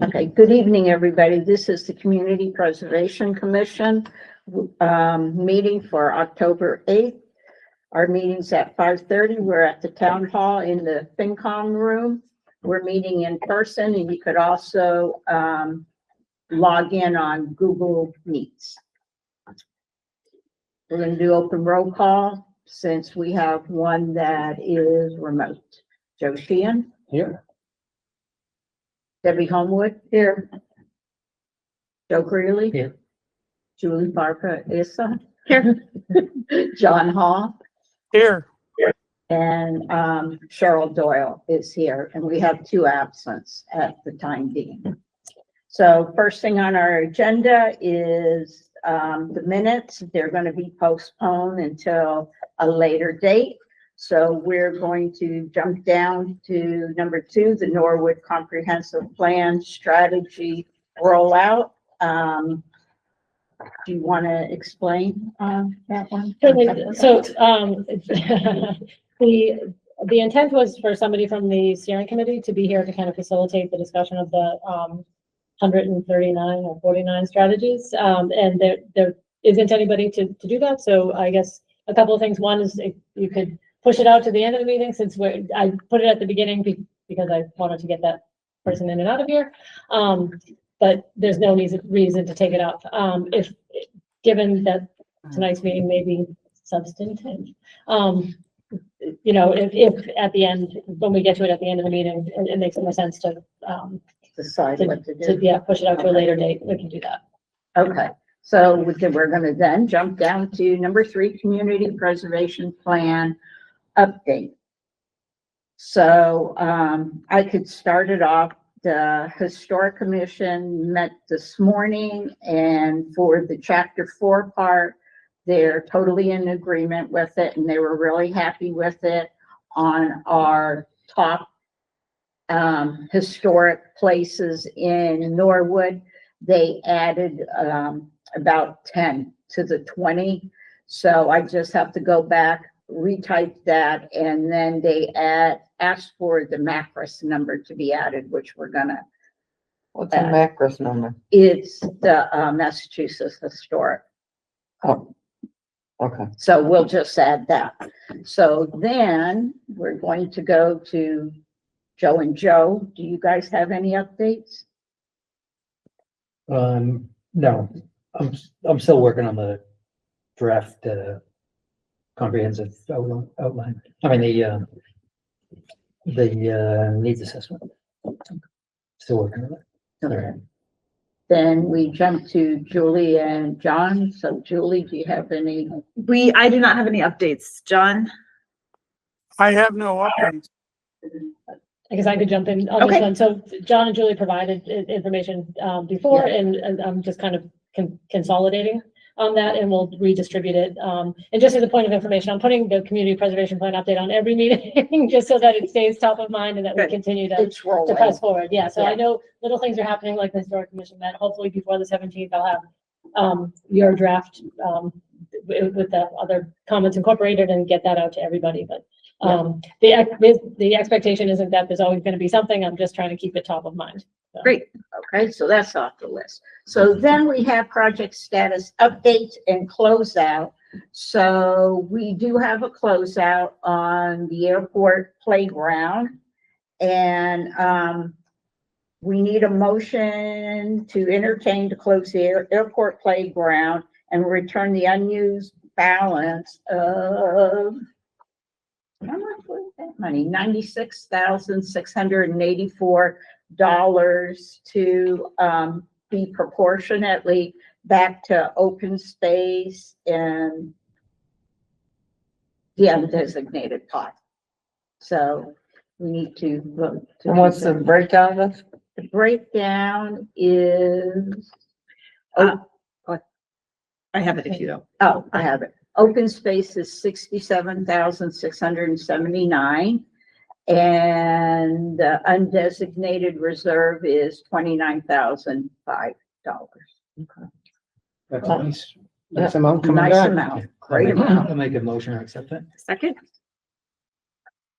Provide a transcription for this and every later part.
Okay, good evening, everybody. This is the Community Preservation Commission meeting for October 8th. Our meeting's at 5:30. We're at the town hall in the FinCom room. We're meeting in person, and you could also log in on Google Meets. We're going to do open roll call since we have one that is remote. Joe Sheehan. Here. Debbie Homewood here. Joe Greeley Here. Julie Barbara Issa here. John Hall Here. and Cheryl Doyle is here, and we have two absents at the time being. So first thing on our agenda is the minutes. They're going to be postponed until a later date. So we're going to jump down to number 2, the Norwood Comprehensive Plan Strategy Rollout. Do you want to explain that one? So the intent was for somebody from the steering committee to be here to kind of facilitate the discussion of the 139 or 49 strategies. And there isn't anybody to do that. So I guess a couple of things. One is if you could push it out to the end of the meeting, since I put it at the beginning because I wanted to get that person in and out of here. But there's no reason to take it up. If given that tonight's meeting may be substantive, you know, if at the end, when we get to it at the end of the meeting, it makes more sense to Decide what to do. yeah, push it out to a later date, we can do that. Okay, so we're going to then jump down to number 3, Community Preservation Plan Update. So I could start it off. The Historic Commission met this morning, and for the Chapter 4 part, they're totally in agreement with it, and they were really happy with it. On our top historic places in Norwood, they added about 10 to the 20. So I just have to go back, retype that, and then they asked for the Macris number to be added, which we're gonna. What's the Macris number? It's the Massachusetts Historic. Oh, okay. So we'll just add that. So then we're going to go to Joe and Joe. Do you guys have any updates? No, I'm still working on the draft comprehensive outline. I mean the needs assessment. Still working on it. Okay. Then we jump to Julie and John. So Julie, do you have any? I do not have any updates. John? I have no updates. I guess I could jump in on this one. So John and Julie provided information before, and I'm just kind of consolidating on that, and we'll redistribute it. And just as a point of information, I'm putting the Community Preservation Plan update on every meeting just so that it stays top of mind and that we continue to It's rolling. press forward. Yeah, so Yeah. I know little things are happening, like the Historic Commission met. Hopefully before the 17th, I'll have your draft with the other comments incorporated and get that out to everybody. But the expectation isn't that there's always going to be something. I'm just trying to keep it top of mind. So. Great. Okay, so that's off the list. So then we have project status updates and closeout. So we do have a closeout on the airport playground, and we need a motion to entertain to close the airport playground and return the unused balance of, how much was that money? $96,684 to be proportionately back to open space and the undesignated pot. So we need to vote. And what's the breakdown of this? The breakdown is, I have it if you don't. oh, I have it. Open space is 67,679. And the undesignated reserve is $29,005. That's a nice amount coming Nice back. amount, great amount. I'll make a motion to accept it. Second?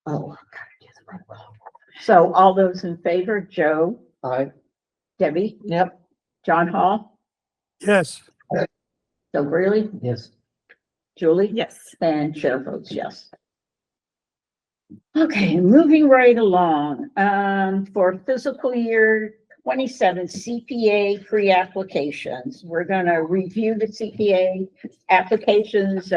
Oh, so all those in favor, Joe, Aye. Debbie, Yep. John Hall, Yes, Bill Greeley, Yes. Julie? Yes. And chair votes yes. Okay, moving right along, for fiscal year 27 CPA pre-applications, we're gonna review the CPA applications,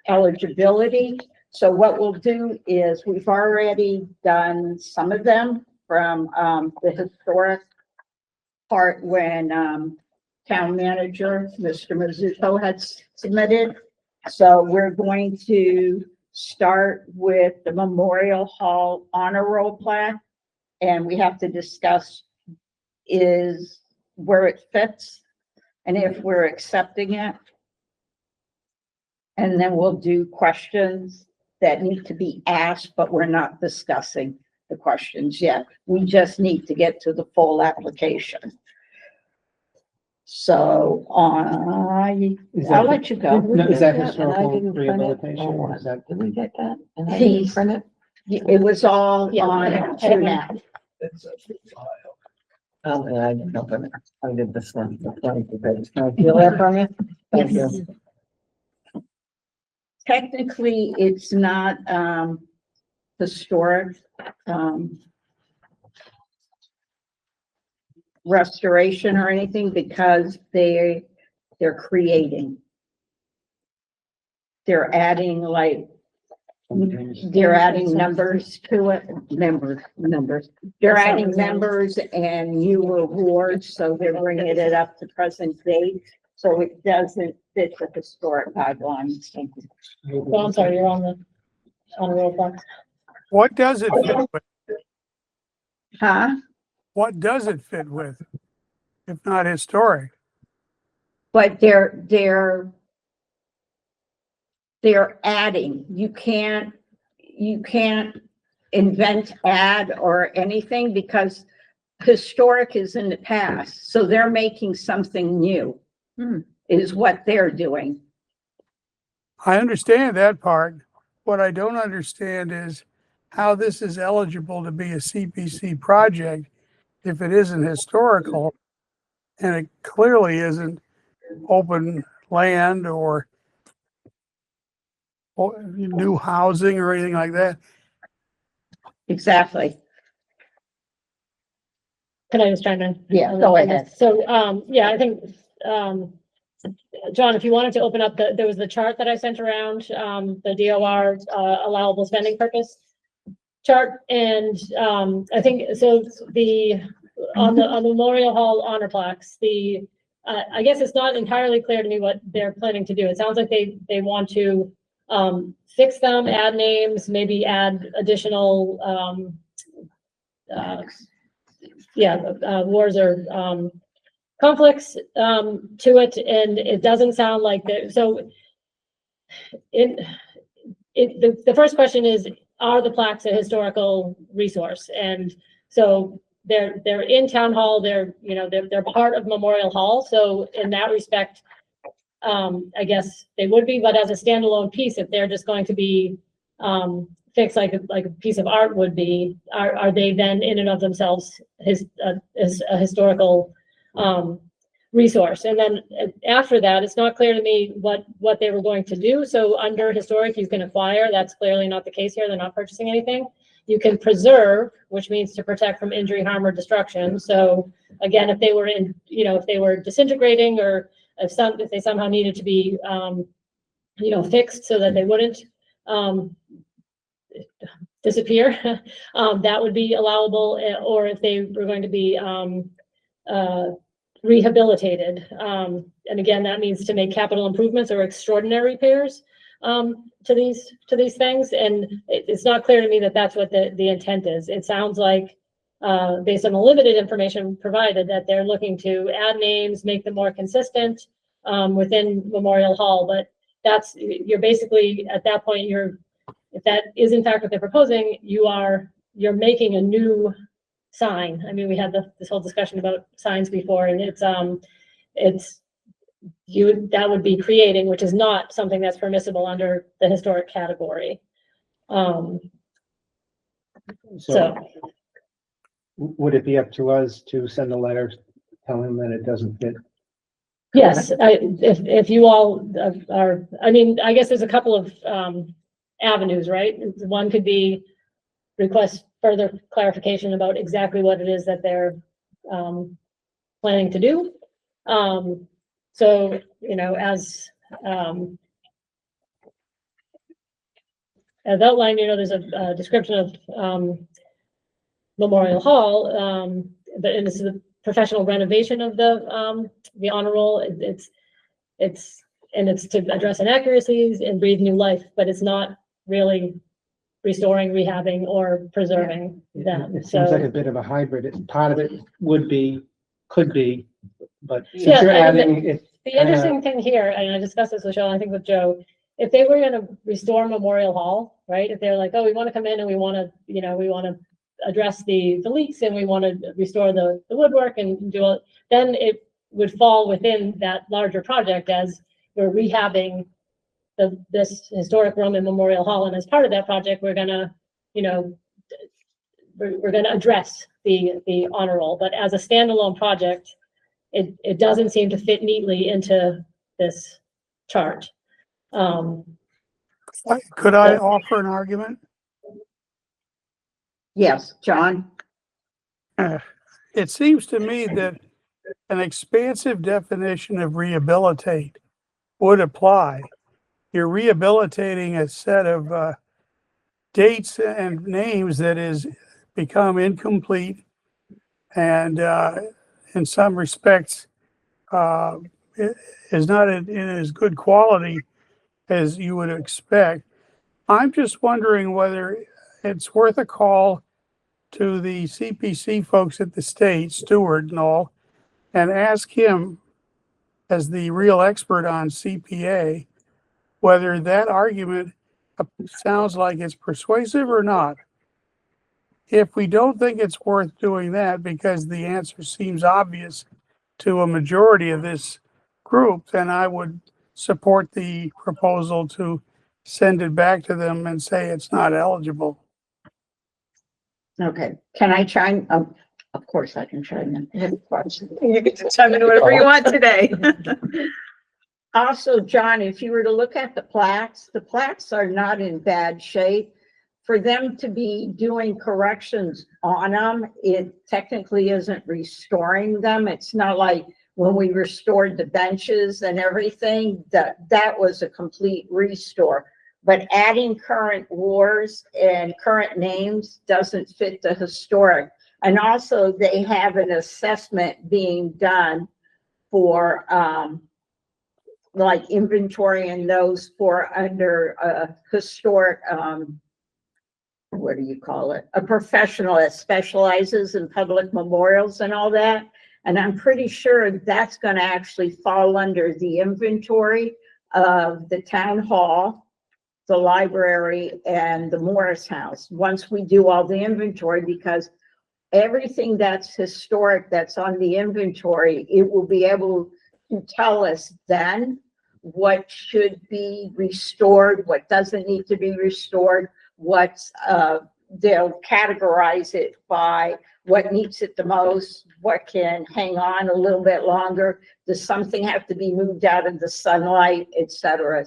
eligibility. So what we'll do is, we've already done some of them from, the historic part when, town manager, Mr. Mizuko, had submitted. So we're going to start with the Memorial Hall honor roll plaque. And we have to discuss is where it fits and if we're accepting it. And then we'll do questions that need to be asked, but we're not discussing the questions yet. We just need to get to the full application. So, I'll let you go. No, is that And I historical didn't print it. rehabilitation? Oh, Or is that? Did we get that? And I didn't He's- print it? It was all Yeah. on two now. Oh, and I didn't open it. I did this one. Can I steal that from you? Thank Yes. you. Technically, it's not, historic, restoration or anything because they're creating. They're adding they're adding numbers to it, numbers. They're adding members and new awards, so they're bringing it up to present date. So it doesn't fit the historic guidelines. Well, I'm sorry, you're on the roll call. what does it fit with? Huh? What does it fit with? If not historic? But they're adding. You can't invent, add or anything because historic is in the past. So they're making something new, is what they're doing. I understand that part. What I don't understand is how this is eligible to be a CPC project if it isn't historical and it clearly isn't open land or new housing or anything like that. Exactly. Can I just chime in? Yeah, go ahead. So, yeah, I think, John, if you wanted to open up there was the chart that I sent around, the DOR, allowable spending purpose chart. And, I think, so on the Memorial Hall honor plaques, I guess it's not entirely clear to me what they're planning to do. It sounds like they want to, fix them, add names, maybe add additional, wars or, conflicts to it, and it doesn't sound like that. So the first question is, are the plaques a historical resource? And so they're in town hall, they're part of Memorial Hall. So in that respect, I guess they would be, but as a standalone piece, if they're just going to be fixed like a piece of art would be, are they then in and of themselves a historical resource? And then after that, it's not clear to me what they were going to do. So under historic, you can acquire. That's clearly not the case here. They're not purchasing anything. You can preserve, which means to protect from injury, harm, or destruction. So again, if they were if they were disintegrating, or if they somehow needed to be fixed so that they wouldn't disappear, that would be allowable. Or if they were going to be rehabilitated. And again, that means to make capital improvements or extraordinary repairs to these things. And it's not clear to me that that's what the intent is. It sounds like, based on the limited information provided, that they're looking to add names, make them more consistent within Memorial Hall. But that's, you're basically, at that point, if that is in fact what they're proposing, you're making a new sign. I mean, we had this whole discussion about signs before, and that would be creating, which is not something that's permissible under the historic category. So, Would it be up to us to send a letter telling them that it doesn't fit? yes, if you all are, I mean, I guess there's a couple of avenues, right? One could be request further clarification about exactly what it is that they're planning to do. So, you know, as outlined, you know, there's a description of Memorial Hall, but and this is a professional renovation of the honor roll. It's to address inaccuracies and breathe new life, but it's not really restoring, rehabbing, or preserving them. It seems like a So, bit of a hybrid. Part of it could be, but since Yeah, you're and adding it, the interesting thing here, and I discussed this with Joe, I think with Joe, if they were gonna restore Memorial Hall, right? If they're like, oh, we want to come in and we want to, you know, we want to address the leaks and we want to restore the woodwork and do it, then it would fall within that larger project as we're rehabbing this historic room in Memorial Hall. And as part of that project, we're gonna, you know, we're gonna address the honor roll. But as a standalone project, it doesn't seem to fit neatly into this chart. Could I offer an argument? Yes, John? It seems to me that an expansive definition of rehabilitate would apply. You're rehabilitating a set of dates and names that is become incomplete and in some respects is not in as good quality as you would expect. I'm just wondering whether it's worth a call to the CPC folks at the state, Stewart and all, and ask him, as the real expert on CPA, whether that argument sounds like it's persuasive or not. If we don't think it's worth doing that because the answer seems obvious to a majority of this group, then I would support the proposal to send it back to them and say it's not eligible. Okay, can I chime? Of course I can chime in. You get to chime in whatever you want today. Also, John, if you were to look at the plaques are not in bad shape. For them to be doing corrections on them, it technically isn't restoring them. It's not like when we restored the benches and everything, that was a complete restore. But adding current wars and current names doesn't fit the historic. And also they have an assessment being done for like inventory and those for under historic, what do you call it? A professional that specializes in public memorials and all that. And I'm pretty sure that's going to actually fall under the inventory of the town hall, the library, and the Morris House. Once we do all the inventory, because everything that's historic that's on the inventory, it will be able to tell us then what should be restored, what doesn't need to be restored, what's they'll categorize it by what needs it the most, what can hang on a little bit longer, does something have to be moved out of the sunlight, et cetera,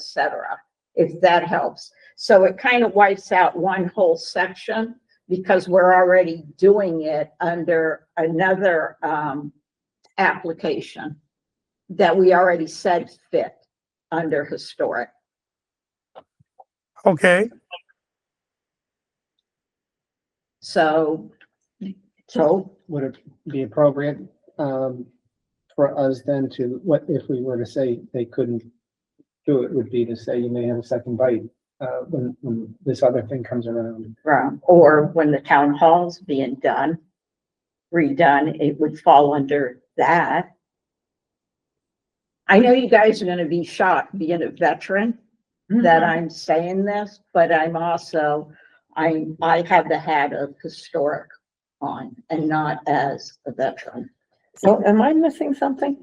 if that helps. So it kind of wipes out one whole section because we're already doing it under another application that we already said fit under historic. Okay, So would it be appropriate for us then to, what if we were to say they couldn't do it, would be to say you may have a second bite when this other thing comes around. or when the town hall's being redone, it would fall under that. I know you guys are gonna be shocked being a veteran that I'm saying this, but I'm also, I have the hat of historic on and not as a veteran. So am I missing something?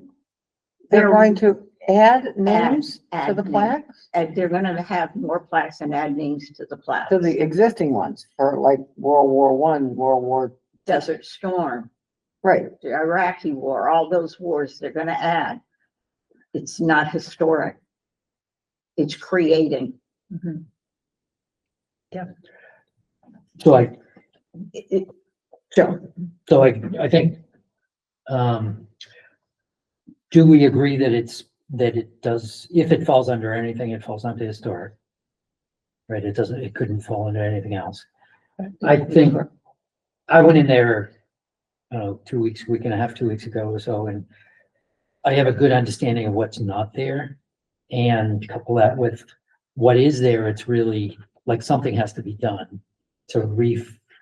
They're They're- going to add names to add the names. plaques, And they're gonna have more plaques and add names to the plaques. to the existing ones, for like World War One, World War, Desert Storm, right? the Iraqi War, all those wars they're gonna add. It's not historic. It's creating. So I, So, so I think, do we agree that that it does, if it falls under anything, it falls under historic? Right, it doesn't, it couldn't fall under anything else. I think, I went in there, I don't know, 2 weeks, week and a half, 2 weeks ago or so, and I have a good understanding of what's not there. And couple that with what is there, it's really like something has to be done to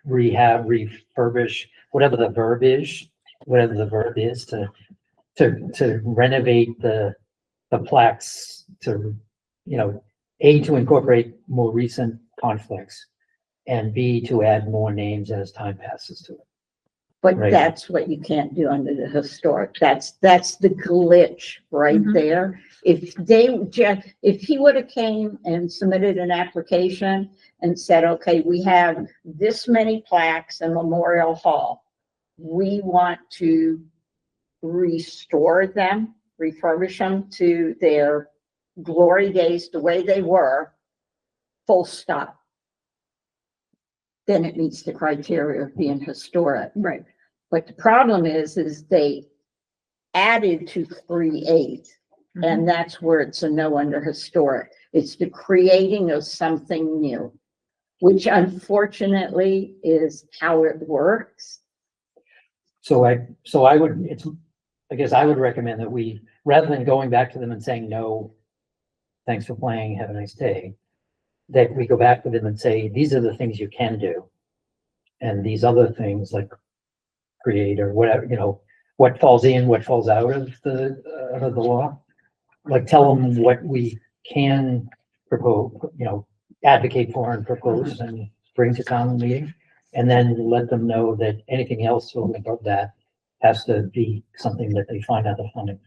rehab, refurbish, whatever the verb is, to renovate the plaques, to, A, to incorporate more recent conflicts, and B, to add more names as time passes to it. but Right. that's what you can't do under the historic. That's the glitch right Mhm. there. If he would have came and submitted an application and said, okay, we have this many plaques in Memorial Hall. We want to restore them, refurbish them to their glory days, the way they were, full stop. Then it meets the criteria of being historic. Right. But the problem is they added to create, and that's where it's a no under historic. It's the creating of something new, which unfortunately is how it works. So I would, I guess I would recommend that we, rather than going back to them and saying, no, thanks for playing, have a nice day, that we go back to them and say, these are the things you can do. And these other things like create or whatever, what falls in, what falls out of the law. Like tell them what we can propose, advocate for and propose and bring to town meeting. And then let them know that anything else over and above that has to be something that they find out the funding.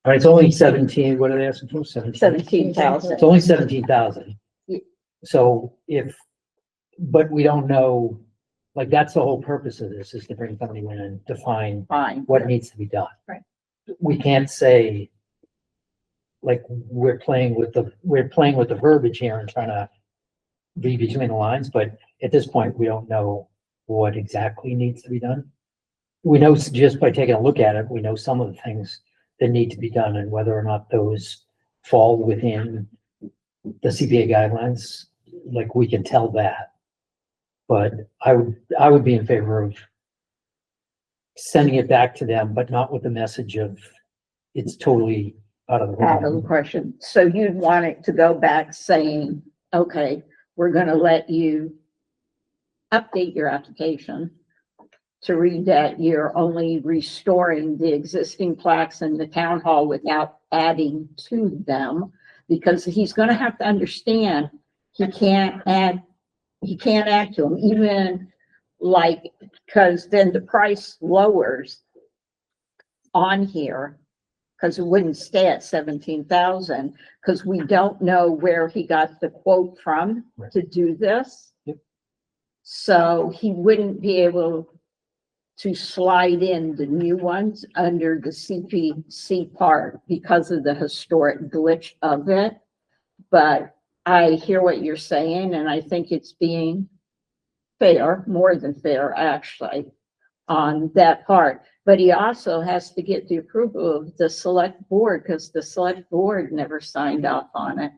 All right, it's only 17, what are they asking for? 17,000. It's only 17,000. Yeah. So but we don't know, like, that's the whole purpose of this, is to bring somebody in and define Fine. what needs to be done. Right. We can't say, like, we're playing with the verbiage here and trying to read between the lines, but at this point, we don't know what exactly needs to be done. We know just by taking a look at it, we know some of the things that need to be done and whether or not those fall within the CPA guidelines, like, we can tell that. But I would be in favor of sending it back to them, but not with the message of it's totally out of the Out of the realm. question. So you'd want it to go back saying, okay, we're gonna let you update your application to read that you're only restoring the existing plaques in the town hall without adding to them, because he's gonna have to understand he can't add to them, even like, because then the price lowers on here, because it wouldn't stay at 17,000, because we don't know where he got the quote from Right. to do this. Yep. So he wouldn't be able to slide in the new ones under the CPC part because of the historic glitch of it. But I hear what you're saying, and I think it's being fair, more than fair, actually, on that part. But he also has to get the approval of the select board, because the select board never signed off on it.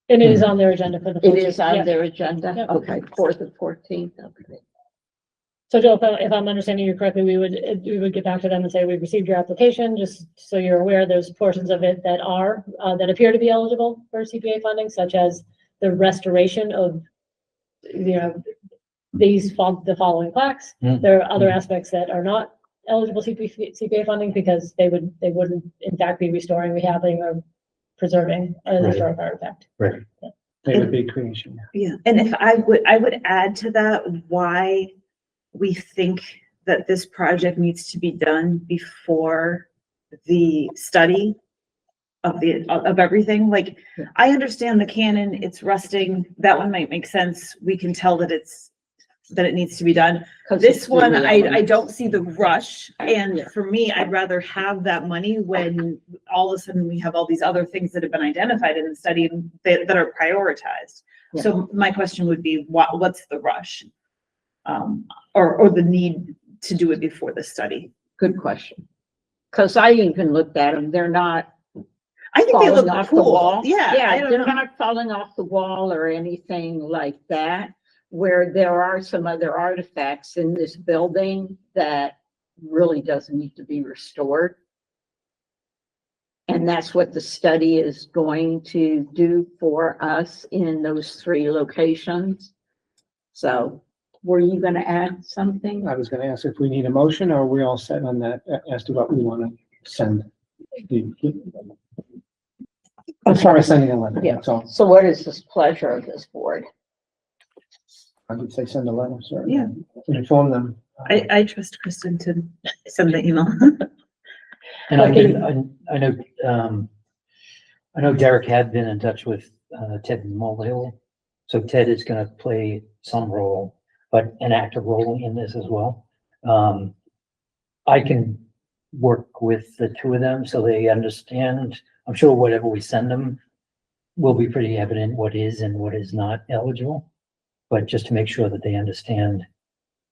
And it is on their agenda for the. It is 14th, yeah. on their agenda? Yep. Okay, for the 14th, okay. So Joe, if I'm understanding you correctly, we would get back to them and say, we've received your application, just so you're aware, there's portions of it that that appear to be eligible for CPA funding, such as the restoration of, the following plaques. Mm. There are other aspects that are not eligible CPA funding because they wouldn't in fact be restoring, rehabbing, or preserving an Right. historic artifact. Right. They would be creation. Yeah, and if I would add to that why we think that this project needs to be done before the study of everything. Like, I understand the cannon, it's rusting, that one might make sense. We can tell that it needs to be done. 'Cause This it's one, really I elements. don't see the rush, and Yeah. for me, I'd rather have that money when all of a sudden we have all these other things that have been identified in the study that are prioritized. So my question would be, what's the rush? Or the need to do it before the study? Good question. Cause I even looked at them, they're not I think they falling look off the cool. wall. Yeah. I Yeah, don't they're know. not falling off the wall or anything like that, where there are some other artifacts in this building that really doesn't need to be restored. And that's what the study is going to do for us in those 3 locations. So were you gonna add something? I was gonna ask if we need a motion or are we all set on that as to what we wanna send? As far as sending a letter, Yeah. that's all. So what is this pleasure of this board? I would say send a letter, sir. Yeah. Inform them. I trust Kristen to send the email. And I Okay. can, I know Derek had been in touch with, Ted Mulhill. So Ted is gonna play some role, but an active role in this as well. I can work with the 2 of them so they understand. I'm sure whatever we send them will be pretty evident what is and what is not eligible. But just to make sure that they understand,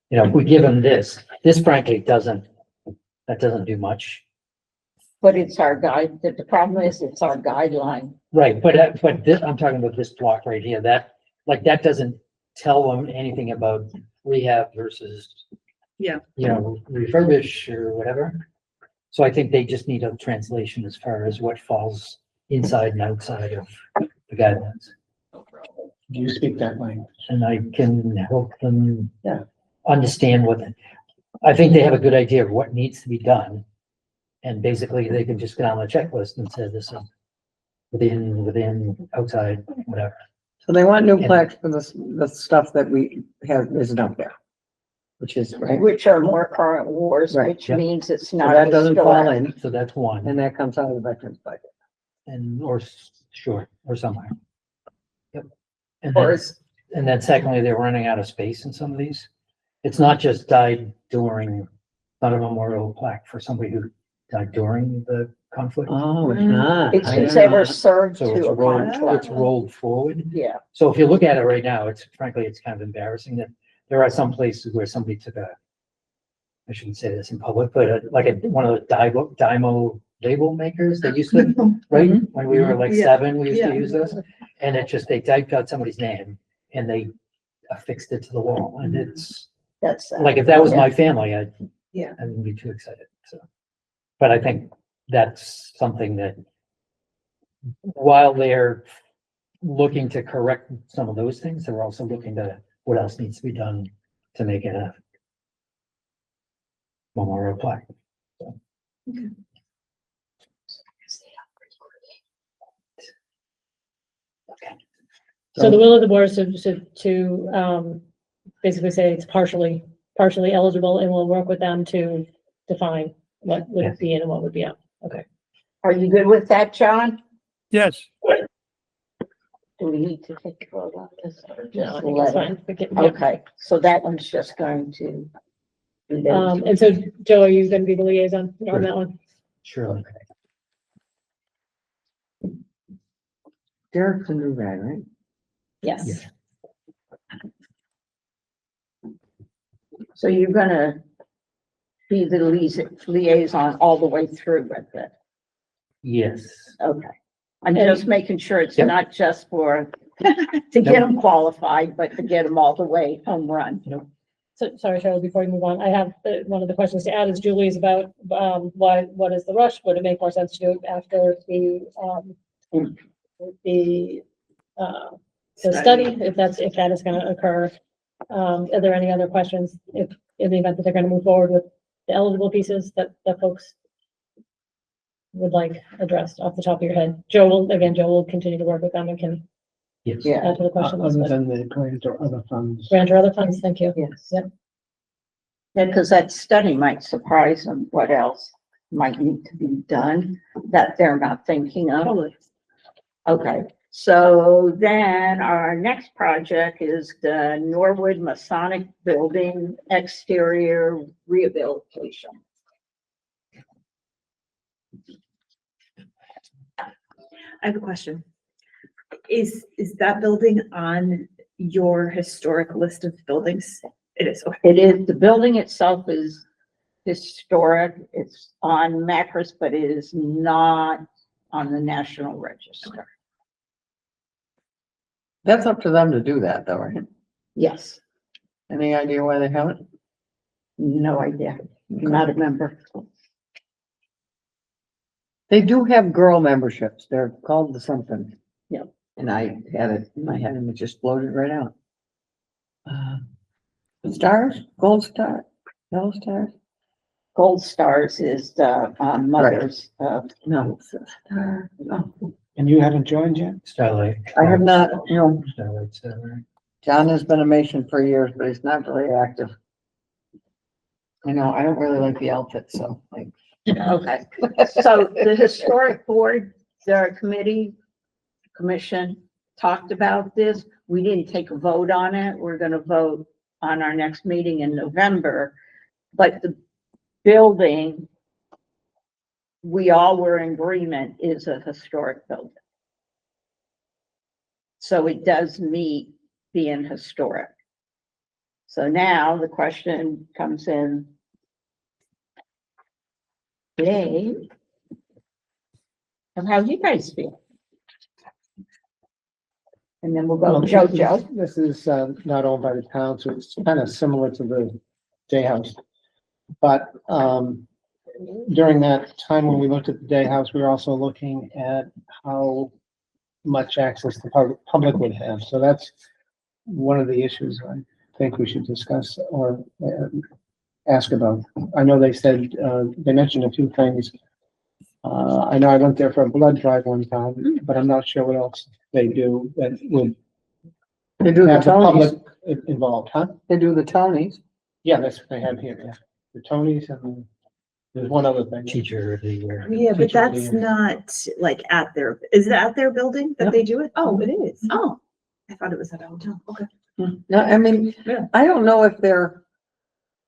you know, if we give them this frankly doesn't do much. But it's our guide, the problem is it's our guideline. Right, but this, I'm talking about this block right here, that doesn't tell them anything about rehab versus. Yeah. You know, refurbish or whatever. So I think they just need a translation as far as what falls inside and outside of the guidelines. Do you speak that language? And I can help them. Yeah. Understand I think they have a good idea of what needs to be done. And basically they can just get on the checklist and say this is within, outside, whatever. So they want new And- plaques for the stuff that we have isn't up there, which is, right? Which are more current wars, Right, which yeah. means it's So not. that doesn't fall historic. in, So that's one, and that comes out of the veterans budget. sure, or somewhere. Yep. Or And then secondly, they're running out of space in some of these. It's not just died during, not a memorial plaque for somebody who died during the conflict. Oh, it's not. It's I who's didn't know ever that. served So it's to a rolled, contract. it's rolled forward. Yeah, So if you look at it right now, it's frankly, it's kind of embarrassing that there are some places where somebody took I shouldn't say this in public, but one of the Dymo label makers that used to, right? When we were like Yeah. 7, we used to Yeah. use those. And it just, they typed out somebody's name and they affixed it to the wall. And it's, that's. like, if that was my family, I Yeah. wouldn't be too excited, so. But I think that's something that while they're looking to correct some of those things, they're also looking to what else needs to be done to make it a memorial plaque. So the will of the board is to basically say it's partially eligible, and we'll work with them to define what would Yes. be in and what would be out. Are you good with that, John? Yes, Do we need to take a vote on this or No, just I a think it's letter? fine. We can- yeah. Okay, so that one's just going to. be those. And so, Joe, are you gonna be the liaison Sure. on that one? Surely. Derek's a new guy, right? Yes. So you're gonna be the liaison all the way through with it? Yes. Okay. I'm And- just making sure it's Yep. not just for, to get them qualified, but to get them all the way home run. So, sorry, Cheryl, before we move on, I have, one of the questions to add is Julie's about, what is the rush? Would it make more sense to do it after the study, if that is gonna occur? Are there any other questions if, in the event that they're gonna move forward with the eligible pieces that folks would like addressed off the top of your head? Joe will continue to work with them and can Yes. Yeah, add to the question. Other than the grant or other funds. Grant or other funds, thank you. yes. Yep. Yeah, because that study might surprise them, what else might need to be done that they're not thinking of. Totally. Okay, so then our next project is the Norwood Masonic Building exterior rehabilitation. I have a question. Is that building on your historic list of buildings? It is, okay. It is, the building itself is historic, it's on Mattress, but it is not on the National Register. That's up to them to do that though, right? Yes, Any idea why they haven't? no idea, not a member. They do have girl memberships. They're called the something. Yep. And I had it in my head and it just floated right out. Stars, gold star, yellow stars? Gold Stars is the mothers of, No. it's a star. Oh, And you haven't joined yet? Starlight. I have not, Starlight's, right. John has been a Mason for years, but he's not really active. I know, I don't really like the outfit, so like. okay. So the historic board, their commission talked about this. We didn't take a vote on it. We're gonna vote on our next meeting in November. But the building, we all were in agreement, is a historic building. So it does meet being historic. So now the question comes in, Dave, and how do you guys feel? And then we'll go to JoJo. This is not owned by the town, so it's kind of similar to the Day House. But during that time when we looked at the Day House, we were also looking at how much access the public would have. So that's one of the issues I think we should discuss or ask about. I know they said, they mentioned a few things. I know I went there for a blood drive one time, but I'm not sure what else they do that would They do the have the Tonys, public involved, huh? they do the Tonys. Yeah, that's what they have here, yeah. The Tonys and there's one other thing. Teacher of the year. Yeah, but Teacher of the that's year. not like at their, is it at their building that they do it? Oh, it is. Oh, I thought it was at a hotel. Okay. No, I mean, Yeah. I don't know if they're,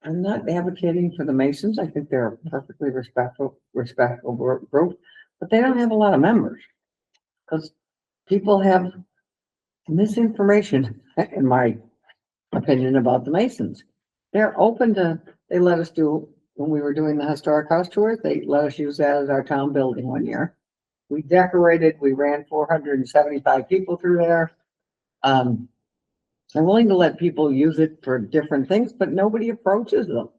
I'm not advocating for the Masons. I think they're a perfectly respectful group, but they don't have a lot of members. Because people have misinformation, in my opinion, about the Masons. They're open to, they let us do, when we were doing the historic house tours, they let us use that as our town building one year. We decorated, we ran 475 people through there. I'm willing to let people use it for different things, but nobody approaches them.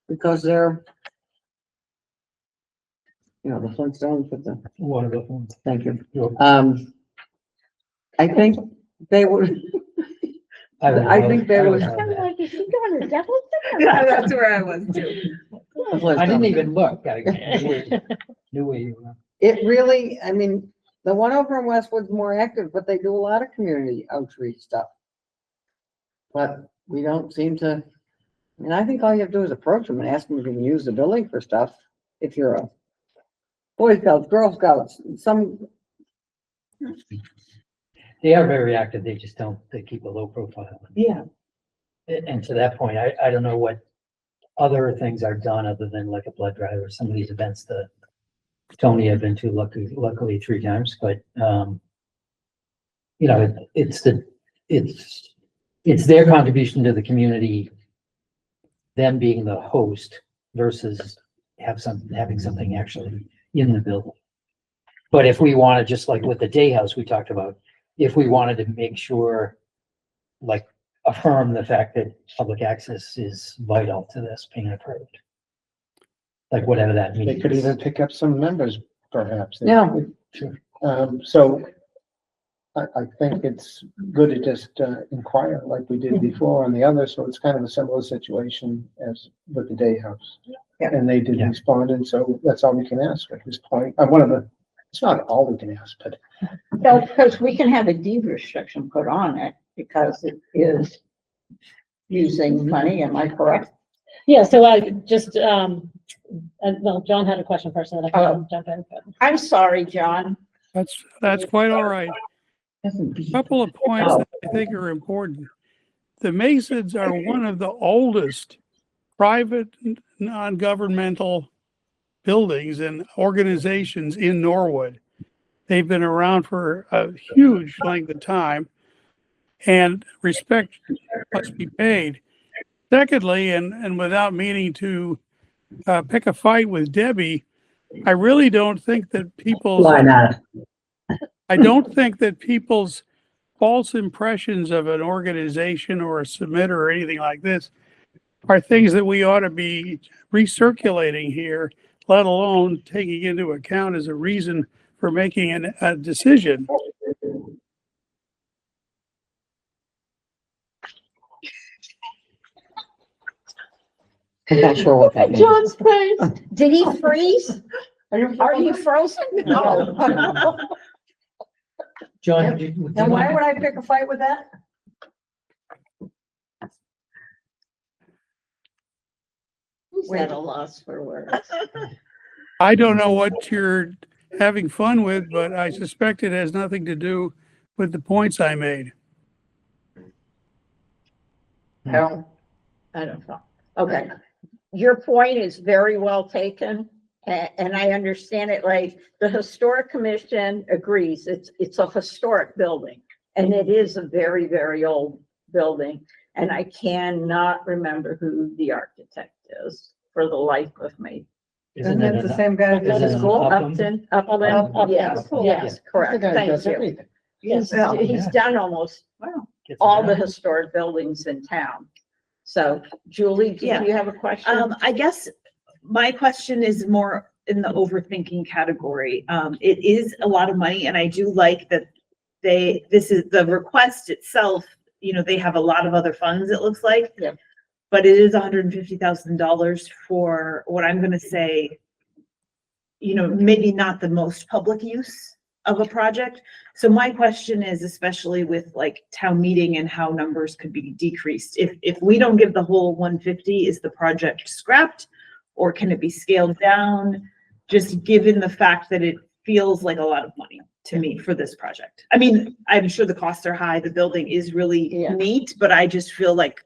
Because they're, you know, the Flintstones with the, One of the. thank you. Sure. I think they would, I think there was- I'm like, is he doing a devil thing? That's where I was too. I didn't even look. I knew where you were. It really, I mean, the one over in Westwood's more active, but they do a lot of community outreach stuff. But we don't seem to, I mean, I think all you have to do is approach them and ask them if you can use the building for stuff. If you're a Boy Scouts, Girl Scouts, some, They are very active. They just don't, they keep a low profile. Yeah. And to that point, I don't know what other things are done other than like a blood drive or some of these events that Tony had been to luckily 3 times, but, you know, it's their contribution to the community, them being the host versus having something actually in the building. But if we want to, just like with the Day House we talked about, if we wanted to make sure, like, affirm the fact that public access is vital to this being approved. Like whatever that means. They could even pick up some members perhaps. yeah, So I think it's good to just inquire like we did before on the other, so it's kind of a similar situation as with the Day House. And they did Yeah. respond, and so that's all we can ask at this point. It's not all we can ask, but No, because we can have a deed restriction put on it because it is using money, am I correct? Yeah, so I just, well, John had a question first, and then I can jump in. I'm sorry, John. That's quite all right. Couple of points that I think are important. The Masons are one of the oldest private, non-governmental buildings and organizations in Norwood. They've been around for a huge length of time, and respect must be paid. Secondly, and without meaning to pick a fight with Debbie, I really don't think that people's not? I don't think that people's false impressions of an organization or a submitter or anything like this are things that we ought to be recirculating here, let alone taking into account as a reason for making a decision. I'm not sure what that means. John's face. Did he freeze? Are you frozen? No. John, do you Then why mind- would I pick a fight with that? Who's at a loss for words? I don't know what you're having fun with, but I suspect it has nothing to do with the points I made. No, I don't know. Okay. Your point is very well taken, and I understand it. Like, the Historic Commission agrees, it's a historic building, and it is a very, very old building. And I cannot remember who the architect is for the life of me. Isn't it the an- same guy? Is it an Upland? Upland, yes, Upland. yes, the correct. guy Thank does you. everything. He's Yeah. done almost Gets it all the done. historic buildings in town. So, Julie, do Yeah. you have a question? I guess my question is more in the overthinking category. It is a lot of money, and I do like that this is the request itself, you know, they have a lot of other funds, it looks like. Yep. But it is $150,000 for what I'm gonna say, you know, maybe not the most public use of a project. So my question is, especially with like town meeting and how numbers could be decreased, if we don't give the whole 150, is the project scrapped? Or can it be scaled down? Just given the fact that it feels like a lot of money to me for this project. I mean, I'm sure the costs are high, the building is really Yeah. neat, but I just feel like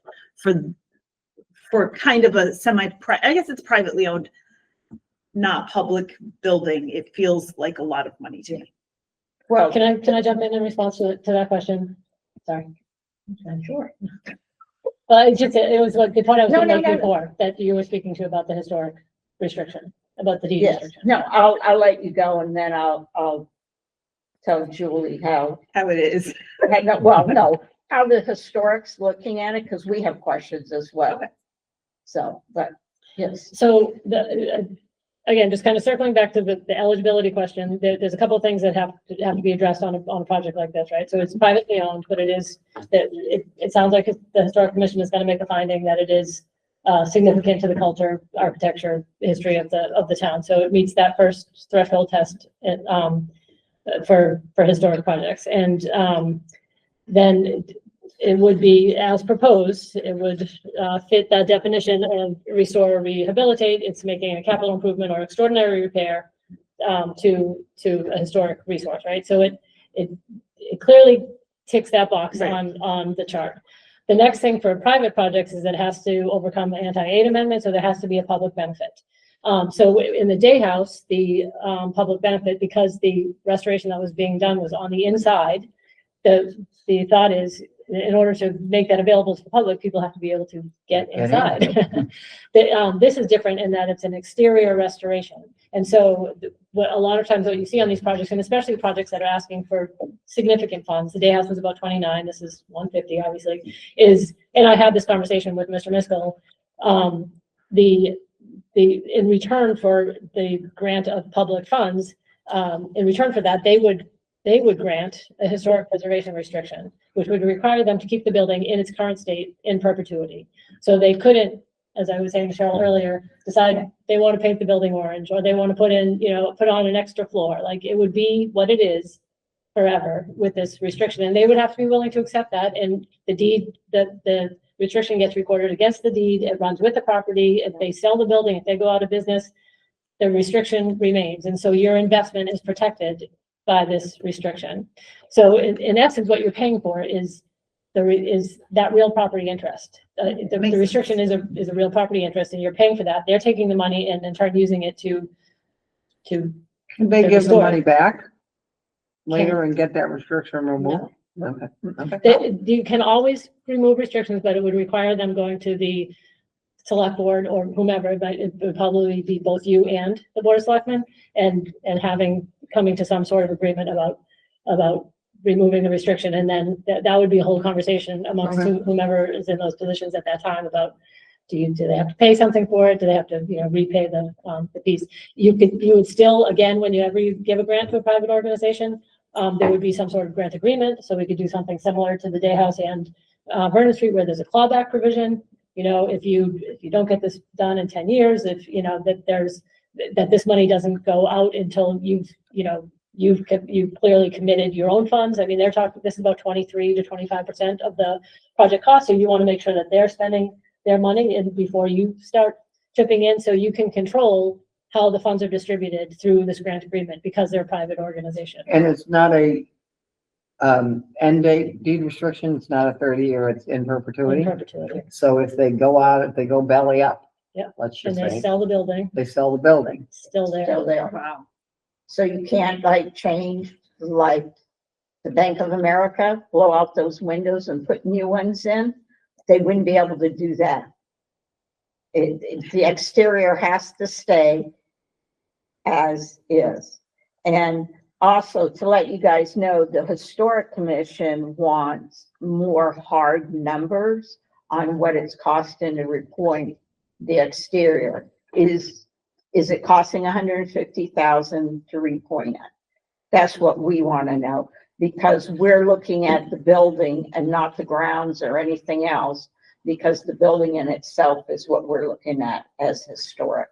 for kind of a I guess it's privately owned, not public building, it feels like a lot of money to me. Well, Can I jump in response to that question? Sorry. sure. Well, it was like the point I was No, going to no, make no, no. before, that you were speaking to about the historic restriction, about the deed Yes, restriction. no, I'll let you go and then I'll tell Julie how, How it is. well, no, how the historic's looking at it, because we have questions as well. Okay. So, but, yes, So again, just kind of circling back to the eligibility question, there's a couple of things that have to be addressed on a project like this, right? So it's privately owned, but it sounds like the Historic Commission is going to make a finding that it is significant to the culture, architecture, history of the town. So it meets that first threshold test for historic projects. And then it would be, as proposed, it would fit that definition of restore or rehabilitate. It's making a capital improvement or extraordinary repair to a historic resource, right? So it clearly ticks that box Right. on the chart. The next thing for private projects is that it has to overcome the anti-aid amendment, so there has to be a public benefit. So in the Day House, the public benefit, because the restoration that was being done was on the inside, the thought is, in order to make that available to the public, people have to be able to get Get in. inside. This is different in that it's an exterior restoration. And so what a lot of times what you see on these projects, and especially projects that are asking for significant funds, the Day House was about 29, this is 150, obviously, and I had this conversation with Mr. Miskell, in return for the grant of public funds, in return for that, they would grant a historic preservation restriction, which would require them to keep the building in its current state in perpetuity. So they couldn't as I was saying to Cheryl earlier, decide they want to paint the building orange, or they want to put in, put on an extra floor, like it would be what it is forever with this restriction, and they would have to be willing to accept that, and the deed, the restriction gets recorded against the deed, it runs with the property, if they sell the building, if they go out of business, the restriction remains, and so your investment is protected by this restriction. So in essence, what you're paying for is is that real property interest. The restriction is a real property interest, and you're paying for that. They're taking the money and in turn using it to Can they To give the restore. money back later and get that restriction removed? Okay, okay. you can always remove restrictions, but it would require them going to the select board or whomever, but it would probably be both you and the board of selectmen, and coming to some sort of agreement about removing the restriction, and then that would be a whole conversation amongst Okay. whomever is in those positions at that time about do they have to pay something for it? Do they have to, repay the piece? You would still, again, whenever you give a grant to a private organization, there would be some sort of grant agreement, so we could do something similar to the Day House and Vernon Street, where there's a clawback provision. If you don't get this done in 10 years, that this money doesn't go out until you've clearly committed your own funds. I mean, this is about 23 to 25% of the project cost, so you want to make sure that they're spending their money and before you start chipping in, so you can control how the funds are distributed through this grant agreement because they're a private organization. And it's not a end date deed restriction, it's not a 30-year, it's in In perpetuity. perpetuity. So if they go belly up. Yeah. Let's And just they say, sell the building, they sell the building. still there. Still there. Wow. So you can't change the Bank of America, blow out those windows and put new ones in. They wouldn't be able to do that. The exterior has to stay as is. And also to let you guys know, the Historic Commission wants more hard numbers on what it's costing to repoint the exterior. Is it costing $150,000 to repoint it? That's what we want to know, because we're looking at the building and not the grounds or anything else, because the building in itself is what we're looking at as historic.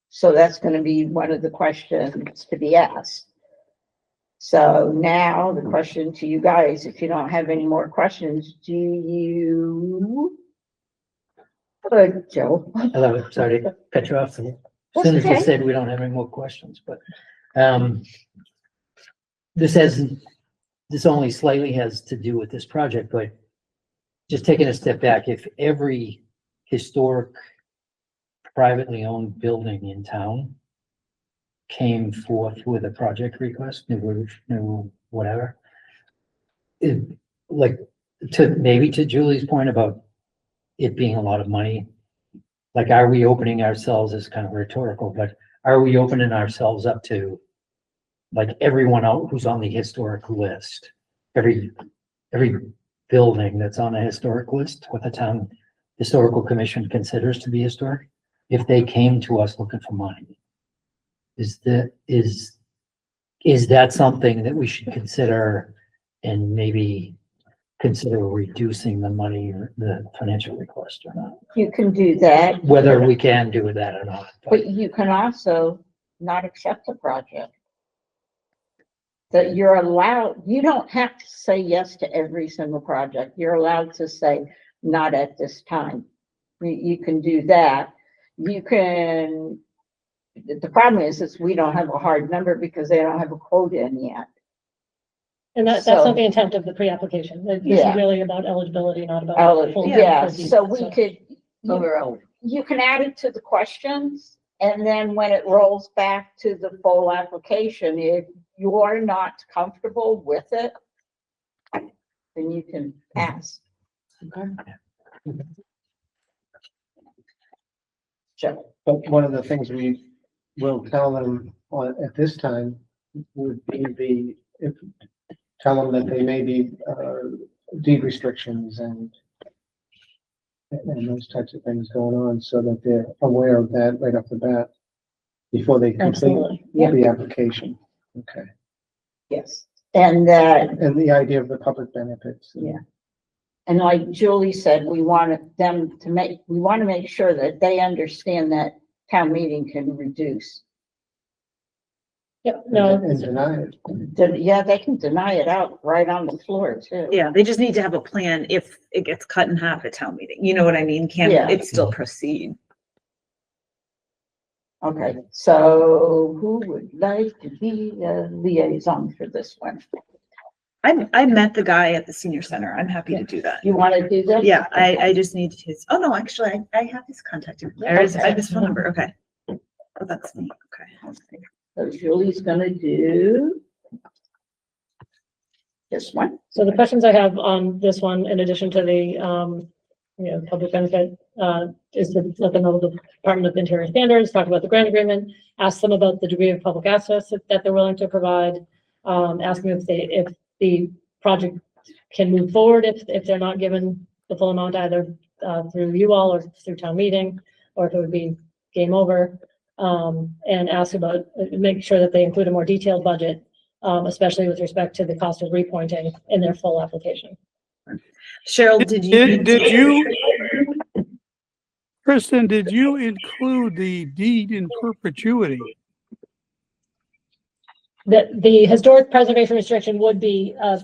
So that's going to be one of the questions to be asked. So now the question to you guys, if you don't have any more questions, do you? Good, Joe. Hello, sorry to cut you off. As soon as you okay. said we don't have any more questions, but this only slightly has to do with this project, but just taking a step back, if every historic privately owned building in town came forth with a project request, new roof, new whatever, to Julie's point about it being a lot of money, are we opening ourselves, is kind of rhetorical, but are we opening ourselves up to everyone out who's on the historic list, every building that's on a historic list, what the town historical commission considers to be historic, if they came to us looking for money? Is that something that we should consider and maybe consider reducing the money or the financial request or not? You can do that. Whether we can do that or not. But you can also not accept the project. That you're allowed, you don't have to say yes to every single project. You're allowed to say not at this time. You can do that. You can, the problem is we don't have a hard number because they don't have a quote in yet. And that's So- not the intent of the pre-application. This Yeah. is really about eligibility, not about. full- Yeah, full so details. we could, you can add it to the questions, and then when it rolls back to the full application, if you're not comfortable with it, then you can pass. Joe. But one of the things we will tell them at this time would be tell them that they may be deed restrictions and those types of things going on, so that they're aware of that right off the bat before they complete Absolutely. Yeah. the application. Okay. Yes. And that, And the idea of the public benefits. Yeah. and like Julie said, we want to make sure that they understand that town meeting can reduce. Yep, no, And deny it. Yeah, they can deny it out right on the floor too. Yeah, they just need to have a plan if it gets cut in half at town meeting. You know what I mean? Can Yeah. it still proceed? Okay, so who would like to be the liaison for this one? I met the guy at the senior center. I'm happy to do that. You want to do this? Yeah, I just need his, oh no, actually, I have his contact. I have his phone number. Okay. Oh, that's me. Okay. So Julie's gonna do this one. so the questions I have on this one, in addition to the, public benefit, is to let them know the Department of Interior Standards, talk about the grant agreement, ask them about the degree of public access that they're willing to provide, ask them if the project can move forward, if they're not given the full amount either, through you all or through town meeting, or if it would be game over, and ask about, make sure that they include a more detailed budget, especially with respect to the cost of repointing in their full application. Cheryl, did you? Did you, Kristen, did you include the deed in perpetuity? The historic preservation restriction would be a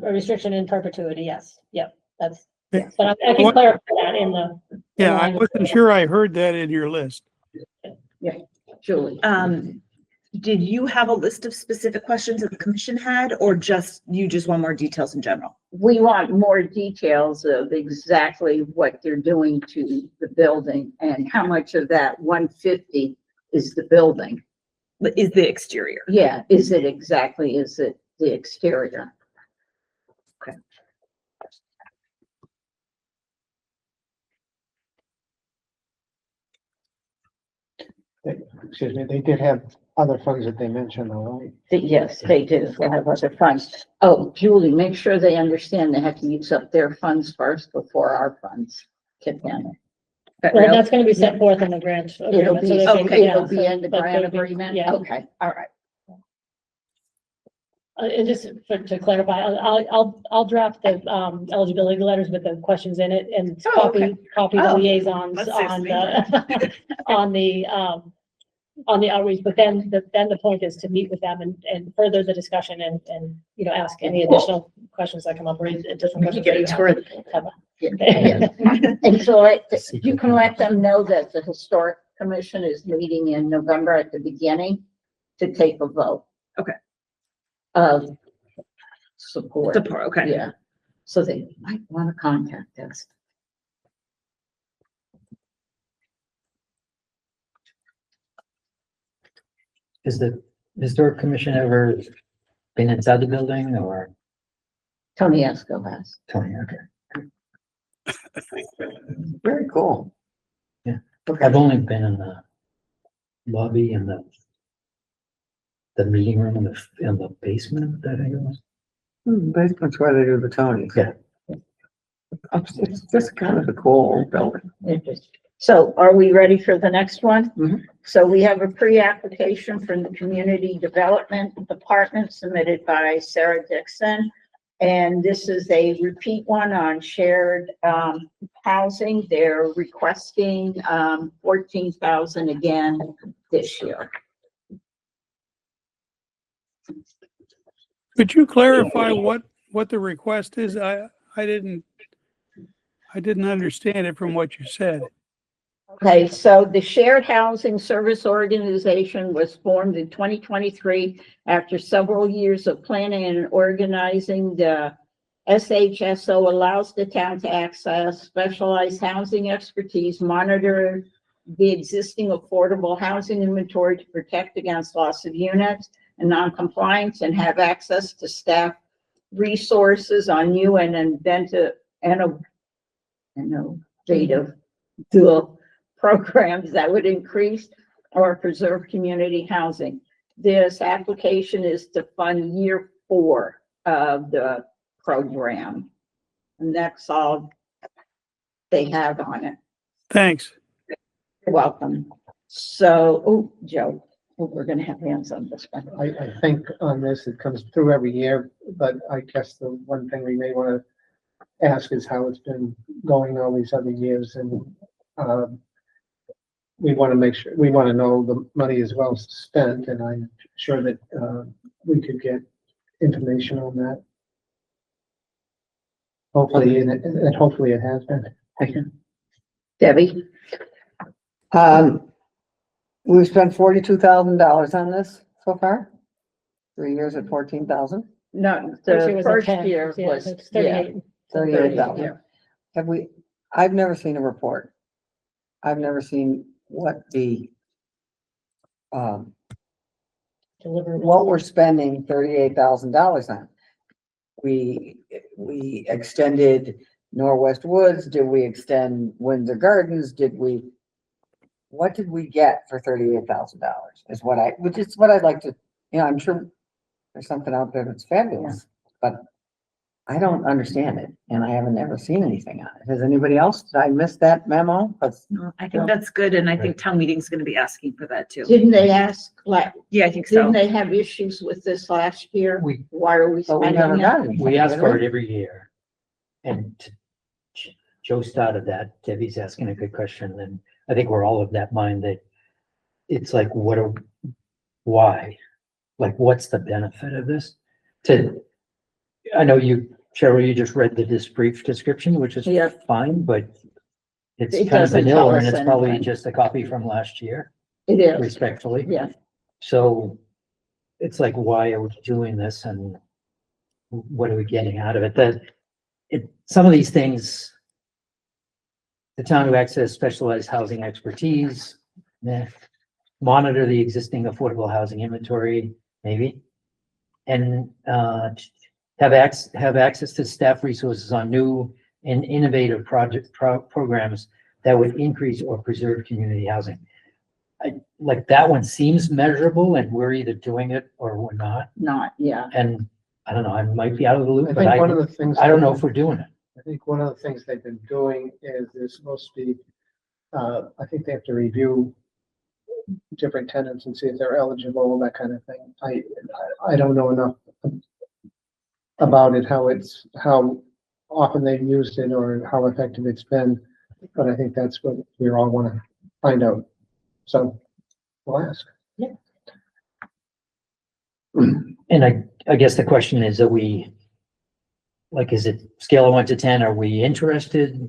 restriction in perpetuity, yes, yep, that's, Yeah. but I can What- clarify that in the. Yeah, I wasn't sure I heard that in your list. Julie. Did you have a list of specific questions that the commission had, or you just want more details in general? We want more details of exactly what they're doing to the building and how much of that 150 is the building. Is the exterior? Yeah, is it the exterior? Excuse me, they did have other funds that they mentioned, all right? Yes, they do. They have other funds. Oh, Julie, make sure they understand they have to use up their funds first before our funds kick in. Well, that's gonna be set forth in the grant It'll agreement. be, so they can- okay, yeah, it'll be so- in the but grant they'll be- agreement? Yeah, Okay, all right. and just to clarify, I'll draft the, eligibility letters with the questions in it and Oh, okay. copy the Oh, liaisons let's on see. the, on the outreach, but then the point is to meet with them and further the discussion and, ask any additional questions that come up or additional questions that you have. Yeah. And so you can let them know that the Historic Commission is meeting in November at the beginning to take a vote. Okay. Of support. Okay. Yeah, so they might want to contact us. Has the historic commission ever been inside the building or Tony Esco has. Tony? Okay. Very cool. I've only been in the lobby and the meeting room in the basement, I think it was. Basement's where they do the Tonys. Yeah. It's just kind of a cool old building. Interesting. So are we ready for the next one? Mhm. So we have a pre-application from the Community Development Department submitted by Sarah Dixon. And this is a repeat one on shared housing. They're requesting 14,000 again this year. Could you clarify what the request is? I didn't understand it from what you said. Okay, so the Shared Housing Service Organization was formed in 2023 after several years of planning and organizing. The SHSO allows the town to access specialized housing expertise, monitor the existing affordable housing inventory to protect against loss of units and non-compliance, and have access to staff resources on new and innovative dual programs that would increase or preserve community housing. This application is to fund year 4 of the program. And that's all they have on it. Thanks. You're welcome. So, oh, Joe, we're gonna have hands on this one. I think on this, it comes through every year, but I guess the one thing we may want to ask is how it's been going all these other years, and we want to make sure, we want to know the money is well spent, and I'm sure that we could get information on that. Hopefully, and hopefully it has been. Debbie? We've spent $42,000 on this so far. 3 years at 14,000, No, First year the was at first 10, year yeah, was, it's yeah. 38. 38,000. Yeah. Have we, I've never seen a report. I've never seen what the, Deliverables. what we're spending $38,000 on. We extended Norwest Woods, did we extend Windsor Gardens, what did we get for $38,000 is which is what I'd like to, I'm sure there's something out there that's fabulous, but I don't understand it, and I haven't ever seen anything on it. Has anybody else? Did I miss that memo? 'Cause No, I think that's good, and I think town meeting's gonna be asking for that too. Didn't they ask, like, Yeah, I think didn't so. they have issues with this last year? We, Why are we But we never spending got it? anything. we ask did for we? it every year. And Joe started that. Debbie's asking a good question, and I think we're all of that mind that it's like, why? Like, what's the benefit of this? I know you, Cheryl, you just read the brief description, which is Yeah. fine, but it's It kind of doesn't tell vanilla, and us it's probably anything. just a copy from last year, It is, respectfully. yeah. So it's like, why are we doing this, and what are we getting out of it? Some of these things, the town to access specialized housing expertise, monitor the existing affordable housing inventory, maybe. And have access to staff resources on new and innovative programs that would increase or preserve community housing. Like, that one seems measurable, and we're either doing it or we're not. Not, yeah. And I don't know, I might be out of the I loop, but think one of the things. I don't know if we're doing it. I think one of the things they've been doing is they're supposed to be, I think they have to review different tenants and see if they're eligible, that kind of thing. I don't know enough about it, how often they've used it or how effective it's been, but I think that's what we all want to find out. So we'll ask. And I guess the question is, is it scale of 1 to 10? Are we interested?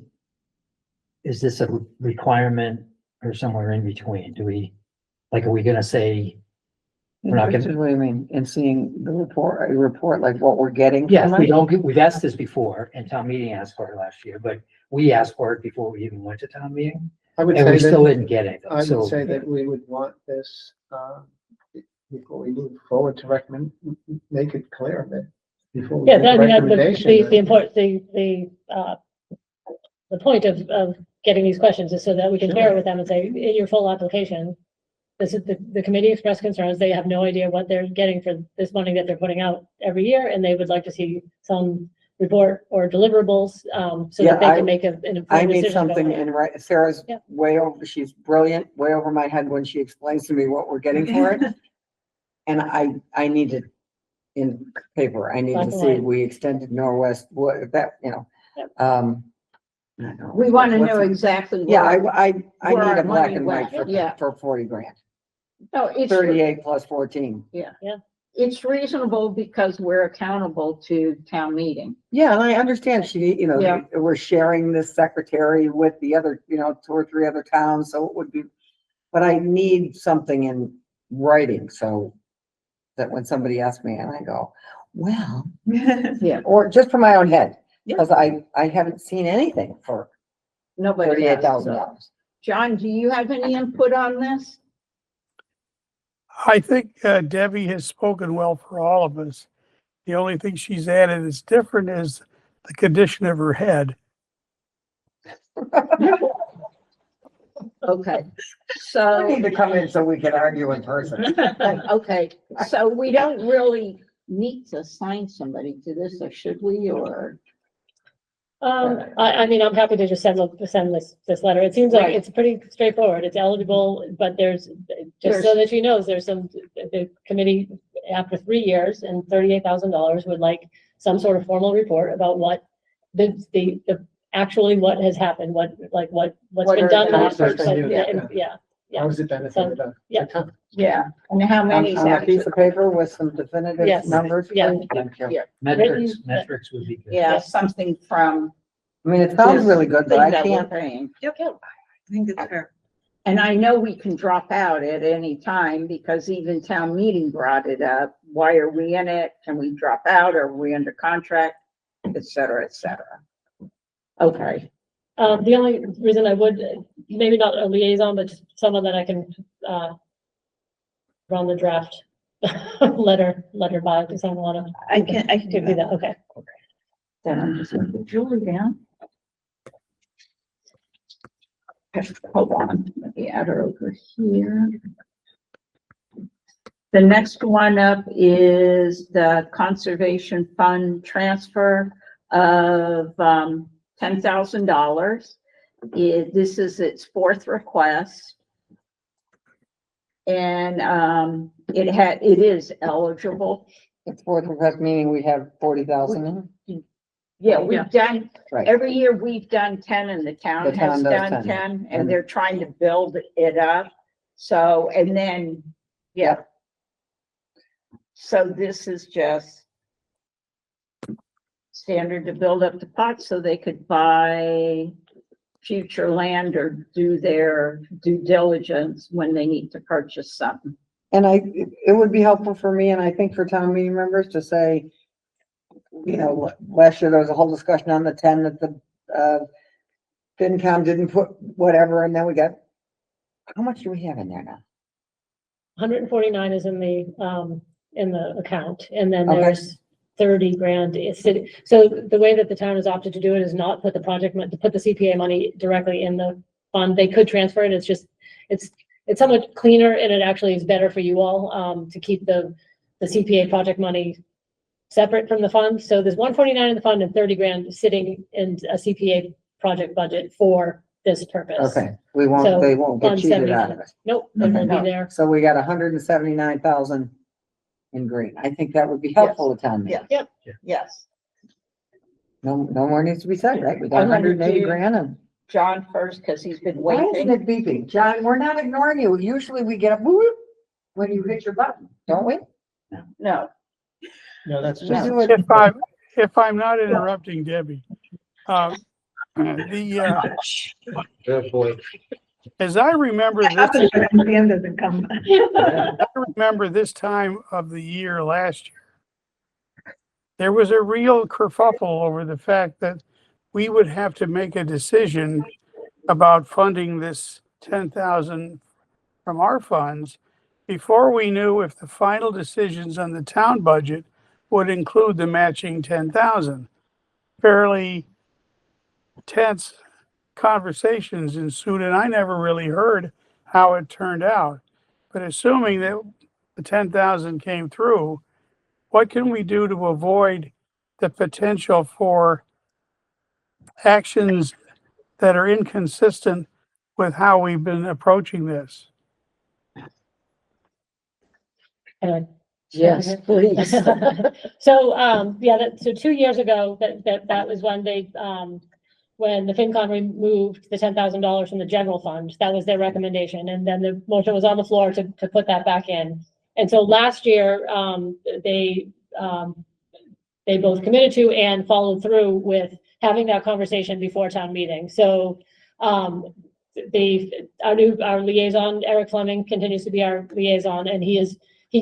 Is this a requirement or somewhere in between? Are we gonna say, we're not gonna, What do you mean, in seeing a report like what we're getting? yeah, from it? we've asked this before, and town meeting asked for it last year, but we asked for it before we even went to town meeting, I would and we say still that, didn't get anything, I would so. say that we would want this, before we move forward to recommend, make it clear that before we Yeah, make a I mean, recommendation. the point of getting these questions is so that we can share it with them and say, in your full application, this is the committee expressed concerns. They have no idea what they're getting for this money that they're putting out every year, and they would like to see some report or deliverables, so Yeah, that they can make an I informed need decision. about something it. in right, Sarah's Yeah. way over, she's brilliant, way over my head when she explains to me what we're getting for it. And I need it in paper. I need Black to and see, white. we extended Norwest, what, that, Yep. I don't know. We want to What's know it- exactly. Yeah, where- I where need our a black money and white went. Yeah. for 40 grand, No, it's, 38 plus 14. it's reasonable because we're accountable to town meeting. Yeah, and I understand Yeah. we're sharing this secretary with the other, 2 or 3 other towns, so it would be, but I need something in writing, so that when somebody asks me and I go, well, Yeah. or just for my own head, Yeah. because I haven't seen anything for Nobody has, $38,000. John, do you have any input on this? I think Debbie has spoken well for all of us. The only thing she's added that's different is the condition of her head. Okay, I so, need to come in so we can argue in person. okay, so we don't really need to assign somebody to this, or should we, or? I mean, I'm happy to just send this letter. It seems like Right. it's pretty straightforward. It's eligible, but just so that she knows, there's the committee, after 3 years and $38,000 would like some sort of formal report about what the actually what has happened, what's What been are done. the last numbers? year. Yeah. And- Yeah, How is it benefited the yeah. town? Yeah, and how many's On a piece actually, of paper with some definitive Yes. numbers. Yeah. please? Thank you. Yeah. Metrics would be good. yeah, something from I mean, it sounds really good, but I things that we're can't, paying. Yep. I think it's fair. And I know we can drop out at any time because even town meeting brought it up. Why are we in it? Can we drop out? Are we under contract? Et cetera, et cetera. Okay, The only reason I would, maybe not a liaison, but just someone that I can, run the draft letter by, because I don't wanna. I can do that, okay. then I'm just gonna put Julie down. Hold on, let me add her over here. The next one up is the Conservation Fund transfer of $10,000. This is its fourth request. And it is eligible. it's fourth request, meaning we have 40,000 in. Yeah, we've done, Right. every year we've done 10 and the The town town has does done 10. 10 and they're trying to build it up. So, and then, yeah. So this is just standard to build up the pot so they could buy future land or do their due diligence when they need to purchase something. And it would be helpful for me, and I think for town meeting members to say, you know, last year there was a whole discussion on the 10 that the, FinCom didn't put whatever, and then we got, how much do we have in there now? 149 is in the account, and then Okay. there's 30 grand. So the way that the town has opted to do it is not put the to put the CPA money directly in the fund. They could transfer it. It's just, it's somewhat cleaner, and it actually is better for you all, to keep the CPA project money separate from the fund. So there's 149 in the fund and 30 grand sitting in a CPA project budget for this purpose. Okay, So, they won't get Fund cheated out of it. Nope, it won't be Okay. there. So we got 179,000 in green. I think that would be helpful to town meeting. Yes. No more needs to be said, right? We got I'm gonna 180 do- grand and. John first, because he's been Why isn't waiting. it beeping? John, we're not ignoring you. Usually we get a whoop when you hit your button, don't we? No, No, that's We just, do it. If I'm not interrupting Debbie, the, as I remember this, The end doesn't come. I remember this time of the year last year, there was a real kerfuffle over the fact that we would have to make a decision about funding this 10,000 from our funds before we knew if the final decisions on the town budget would include the matching 10,000. Fairly tense conversations ensued, and I never really heard how it turned out. But assuming that the 10,000 came through, what can we do to avoid the potential for actions that are inconsistent with how we've been approaching this? yes, please. So, so 2 years ago, that was when when the FinCon removed the $10,000 from the general fund. That was their recommendation, and then the motion was on the floor to put that back in. And so last year, they both committed to and followed through with having that conversation before town meeting. So, our liaison, Eric Fleming, continues to be our liaison, and he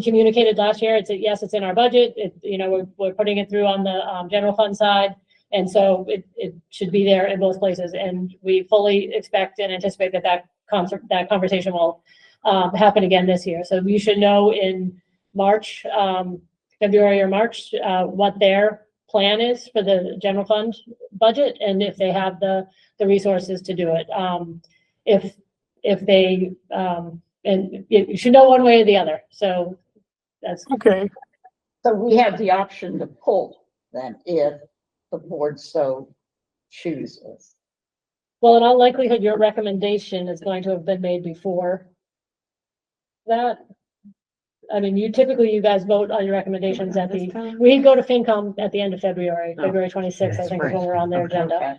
communicated last year. Yes, it's in our budget. We're putting it through on the general fund side. And so it should be there in both places. And we fully expect and anticipate that conversation will happen again this year. So you should know in March, February or March, what their plan is for the general fund budget, and if they have the resources to do it. If they, and you should know one way or the other. So that's Okay, So we have the option to pull then if the board so chooses. Well, in all likelihood, your recommendation is going to have been made before that. I mean, you guys vote on your recommendations at we go to FinCom at the end of February, Oh. February 26th, I think is when we're on their agenda. Okay.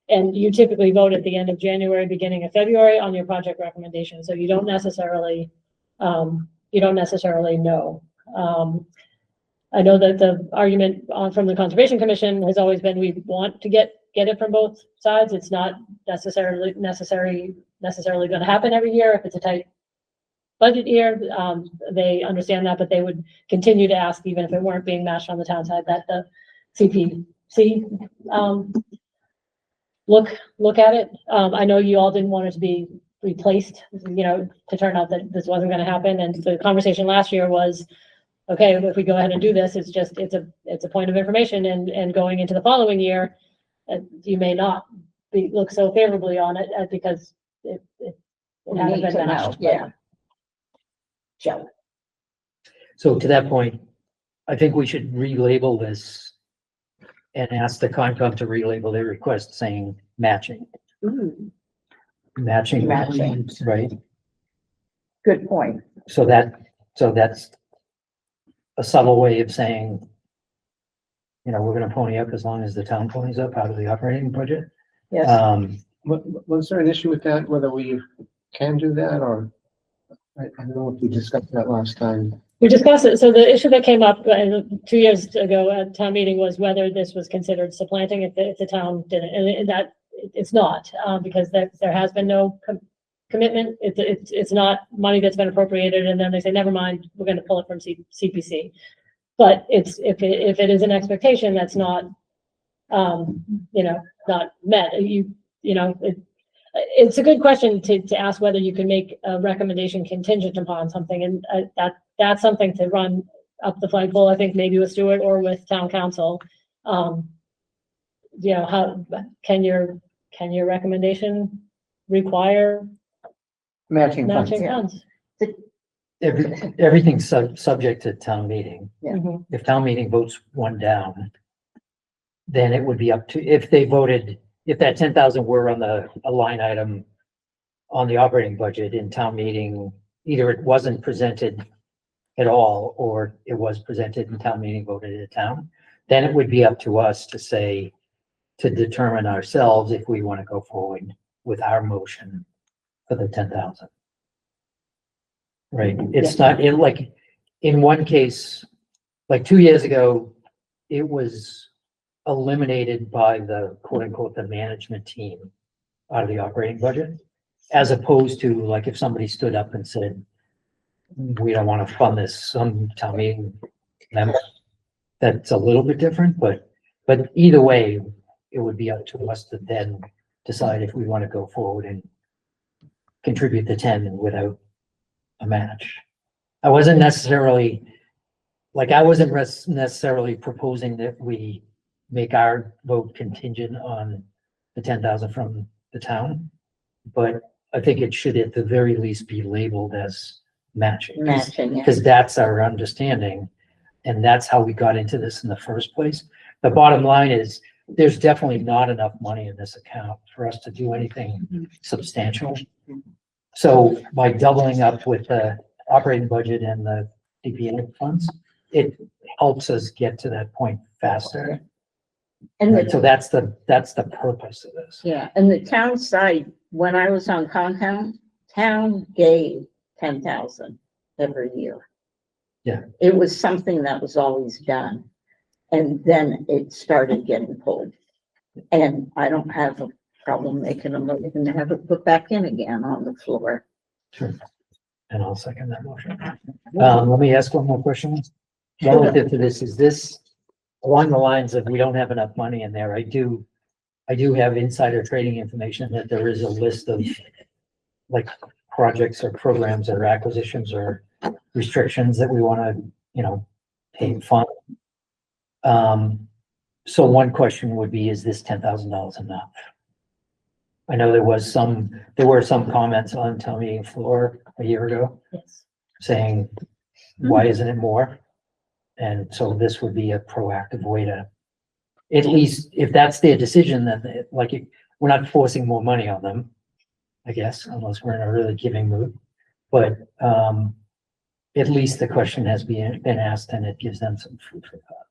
And you typically vote at the end of January, beginning of February on your project recommendation, so you don't necessarily know. I know that the argument from the Conservation Commission has always been, we want to get it from both sides. It's not necessarily gonna happen every year if it's a tight budget year. They understand that, but they would continue to ask, even if it weren't being matched on the town side, that the CPC, look at it. I know you all didn't want it to be replaced, to turn out that this wasn't gonna happen, and the conversation last year was, okay, if we go ahead and do this, it's a point of information, and going into the following year, you may not look so favorably on it, because it We hasn't need been to know, matched. yeah. Joe, So to that point, I think we should relabel this and ask the Concom to relabel their request saying matching. Matching. Matching. Right, good point. so that's a subtle way of saying, we're gonna pony up as long as the town ponies up out of the operating budget. Yes, Was there an issue with that, whether we can do that, or? I don't know if we discussed that last time. We discussed it, so the issue that came up 2 years ago at town meeting was whether this was considered supplanting if the town did it, and that it's not, because there has been no commitment. It's not money that's been appropriated, and then they say, never mind, we're gonna pull it from CPC. But if it is an expectation that's not, not met, it's a good question to ask whether you can make a recommendation contingent upon something, and that's something to run up the flagpole, I think, maybe with Stuart or with town council. How can your recommendation require Matching funds. matching yeah. funds? Everything's subject to town meeting. Yeah. Mhm. If town meeting votes one down, then it would be up to, if that 10,000 were on a line item on the operating budget in town meeting, either it wasn't presented at all, or it was presented in town meeting, voted at town, then it would be up to us to determine ourselves if we want to go forward with our motion for the 10,000. Right, it's not, in one case, like 2 years ago, it was eliminated by the quote unquote, the management team out of the operating budget, as opposed to like if somebody stood up and said, we don't want to fund this, some town meeting member. That's a little bit different, but either way, it would be up to us to then decide if we want to go forward and contribute the 10 without a match. I wasn't necessarily proposing that we make our vote contingent on the 10,000 from the town, but I think it should at the very least be labeled as matching. Matching, yeah. Because that's our understanding, and that's how we got into this in the first place. The bottom line is, there's definitely not enough money in this account for us to do anything substantial. So by doubling up with the operating budget and the DPA funds, it helps us get to that point faster. And Right, so that's the purpose of this. yeah, and the town side, when I was on Concom, town gave 10,000 every year. Yeah. It was something that was always done. And then it started getting pulled. And I don't have a problem making a motion to have it put back in again on the floor. Sure. And I'll second that motion. Let me ask one more question. Relative to this, is this along the lines of we don't have enough money in there? I do have insider trading information that there is a list of like projects or programs or acquisitions or restrictions that we want to, pay fund. So one question would be, is this $10,000 enough? I know there were some comments on town meeting floor a year ago Yes. saying, why isn't it more? And so this would be a proactive way to at least if that's their decision, then we're not forcing more money on them, I guess, unless we're in a really giving mood. But, at least the question has been asked and it gives them some food for thought.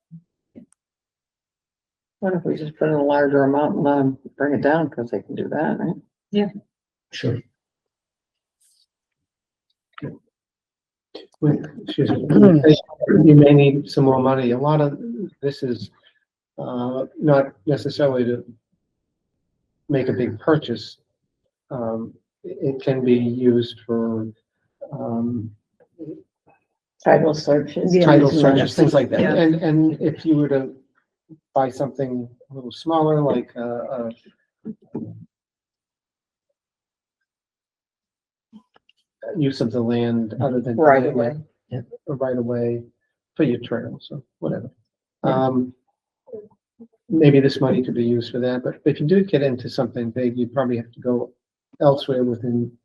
What if we just put in a larger amount and let them bring it down, because they can do that, right? Sure. Excuse me. You may need some more money. A lot of this is not necessarily to make a big purchase. It can be used for Title searches. title searches, things like that. Yeah. And if you were to buy something a little smaller, like use of the land other than. Right away. Right away for your trails or whatever. Maybe this money could be used for that, but if you do get into something big, you probably have to go elsewhere within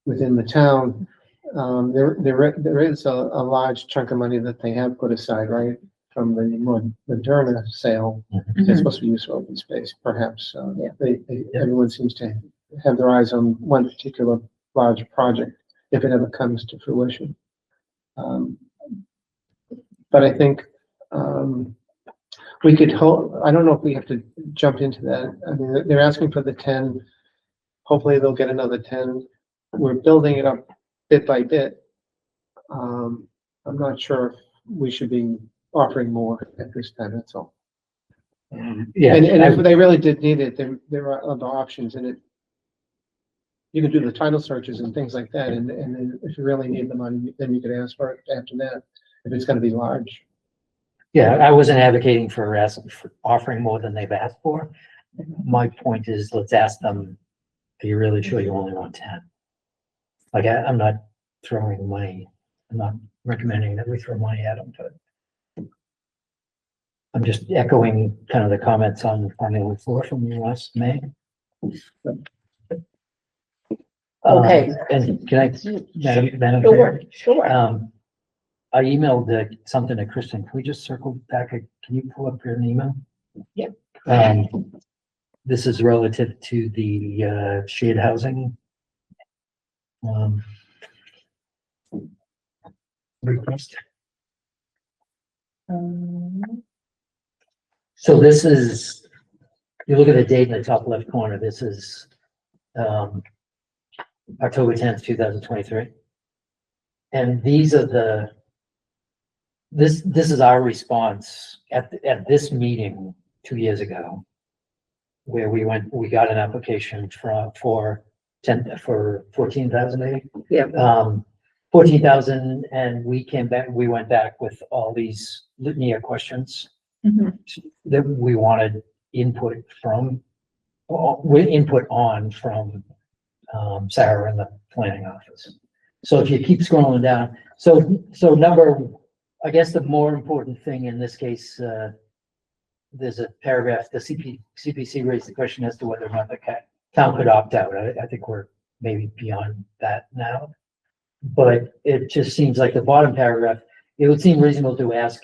the town. There is a large chunk of money that they have put aside, right, from the Moderna sale. It's supposed to be used for open space, perhaps. Everyone seems to have their eyes on one particular large project, if it ever comes to fruition. But I think we could hold, I don't know if we have to jump into that. I mean, they're asking for the 10. Hopefully they'll get another 10. We're building it up bit by bit. I'm not sure if we should be offering more at this time, that's all. Yeah. And if they really did need it, there are other options in it. You can do the title searches and things like that, and then if you really need the money, then you could ask for it after that, if it's gonna be large. Yeah, I wasn't advocating for offering more than they've asked for. My point is, let's ask them, are you really sure you only want 10? Like, I'm not throwing money, I'm not recommending that we throw money at them, but I'm just echoing kind of the comments on the floor from you last May. Okay. And can I, Madam Sure, Chair? sure. I emailed something to Kristen. Can we just circle back? Can you pull up your email? Yep. This is relative to the shared housing request. So this is, you look at the date in the top left corner, this is October 10th, 2023. And these are this is our response at this meeting 2 years ago, where we got an application for 14,000 maybe. Yeah. 14,000, and we went back with all these litany of questions that we wanted input on from Sarah in the planning office. So if you keep scrolling down, so I guess the more important thing in this case, there's a paragraph, the CPC raised the question as to whether or not the town could opt out. I think we're maybe beyond that now. But it just seems like the bottom paragraph, it would seem reasonable to ask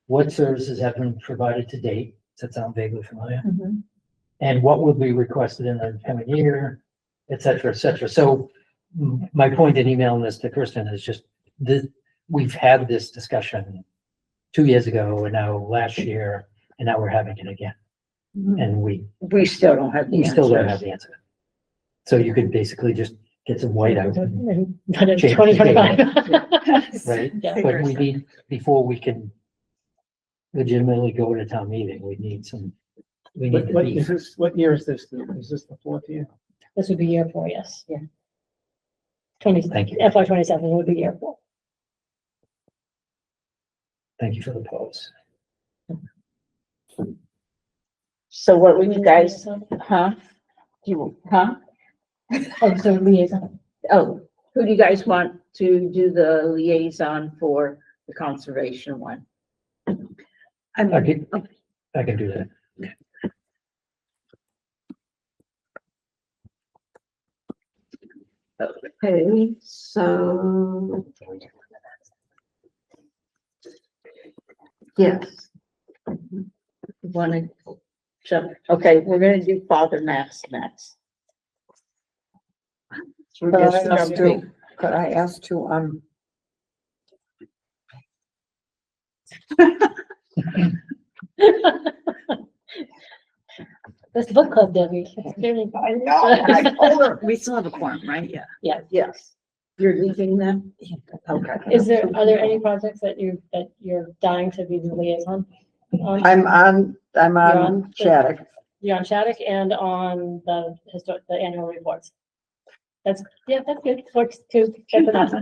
what services have been provided to date. Does that sound vaguely familiar? And what will be requested in the coming year, et cetera, et cetera. So my point in emailing this to Kristen is just that we've had this discussion 2 years ago and now last year, and now we're having it again. And we still don't have the still don't have answers. the answer. So you could basically just get some whiteout, But in Change 2025. right? Yeah. But we need, before we can legitimately go to town meeting, we need the beef. What year is this? Is this the 4th year? This would be year 4, yes. Yeah. 20, Thank you. FY 27 would be year 4. Thank you for the pause. So what would you guys, huh? Oh, so liaison. Oh, who do you guys want to do the liaison for the conservation one? I can do that. Okay, so. Yes. Want to jump? Okay, we're gonna do Father Max next. We're Could I just ask jumping. This book club, Debbie. I know, and I told her. We still have a quorum, right? Yeah. Yes. You're leaving them? Okay. Are there any projects that you're dying to be the liaison on? I'm on You're on? Shattuck. You're on Shattuck and on the annual reports. That's good. Works too. That's enough.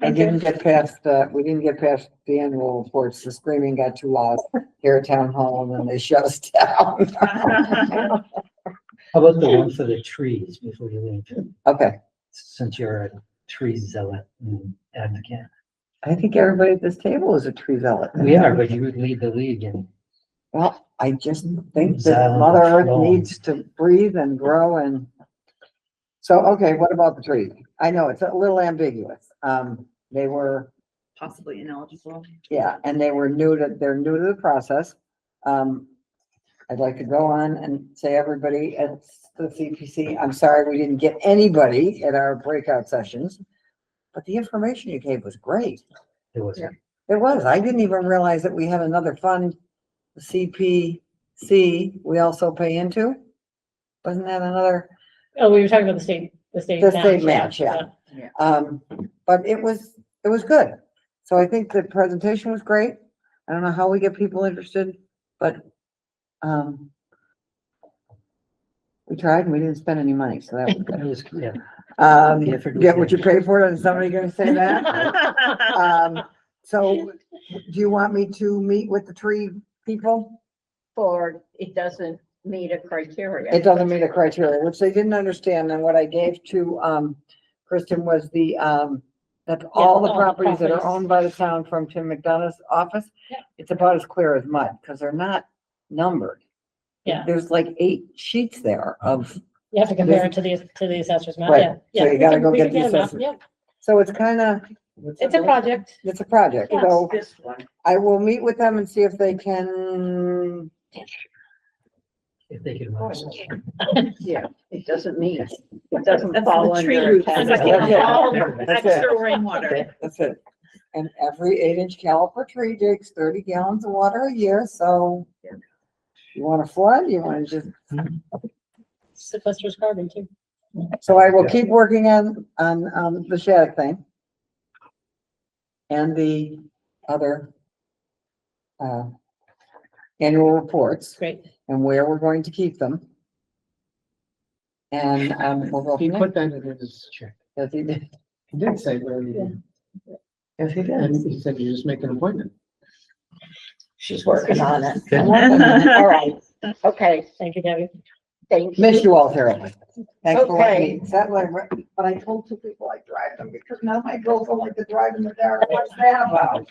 I didn't get past, we didn't get past the annual reports. The screaming got too loud here at town hall and then they shut us down. How about the one for the trees before you leave, Okay, since you're a tree zealot and advocate? I think everybody at this table is a tree zealot. We are, but you would lead the league and Well, I just think that Zealot Mother Earth flowing. needs to breathe and grow and. So, okay, what about the trees? I know it's a little ambiguous. They were, Possibly ineligible. yeah, and they're new to the process. I'd like to go on and say everybody at the CPC, I'm sorry we didn't get anybody at our breakout sessions. But the information you gave was great. it was. Yeah. It was. I didn't even realize that we had another fund, the CPC, we also pay into. Wasn't that another? Oh, we were talking about the state The state match, yeah. But it was good. So I think the presentation was great. I don't know how we get people interested, but, we tried and we didn't spend any money, so that was It good. was, yeah. The effort was Get what you there. pay for, is somebody gonna say that? So do you want me to meet with the tree people? Or it doesn't meet a criteria. It doesn't meet the criteria, which they didn't understand, and what I gave to, Kristen was the, that all the all the properties that are properties. owned by the town from Tim McDonough's office. Yeah. It's about as clear as mud, because they're not numbered. Yeah. There's like 8 sheets there of, You have to compare it to the assessor's map, Right. yeah. So Yeah, you we gotta can- go we get can the a map, assessor. Yeah, so it's kinda, it's a project. it's a project, Yeah. so This one. I will meet with them and see if they can, If they could. run it. Yeah, it doesn't meet. It doesn't That's fall the tree under. roots. tax. That's it. That's it. Extra rainwater. That's it. And every 8-inch caliper tree takes 30 gallons of water a year, so you want to flood, you want to just, Sequesters carbon too. so I will keep working on the Shattuck thing. And the other annual reports Great. and where we're going to keep them. And we'll go He from put there. that in his, Yes, he did. he did say where he did. Yes, he did. And he said you just make an appointment. She's working on it. Good. All right, okay, Thank you, Debbie. thank Miss you. you all terribly. Thanks for letting Okay. me, that way, but I told 2 people I drive them because now my girls don't like to drive in the dark. What's that about?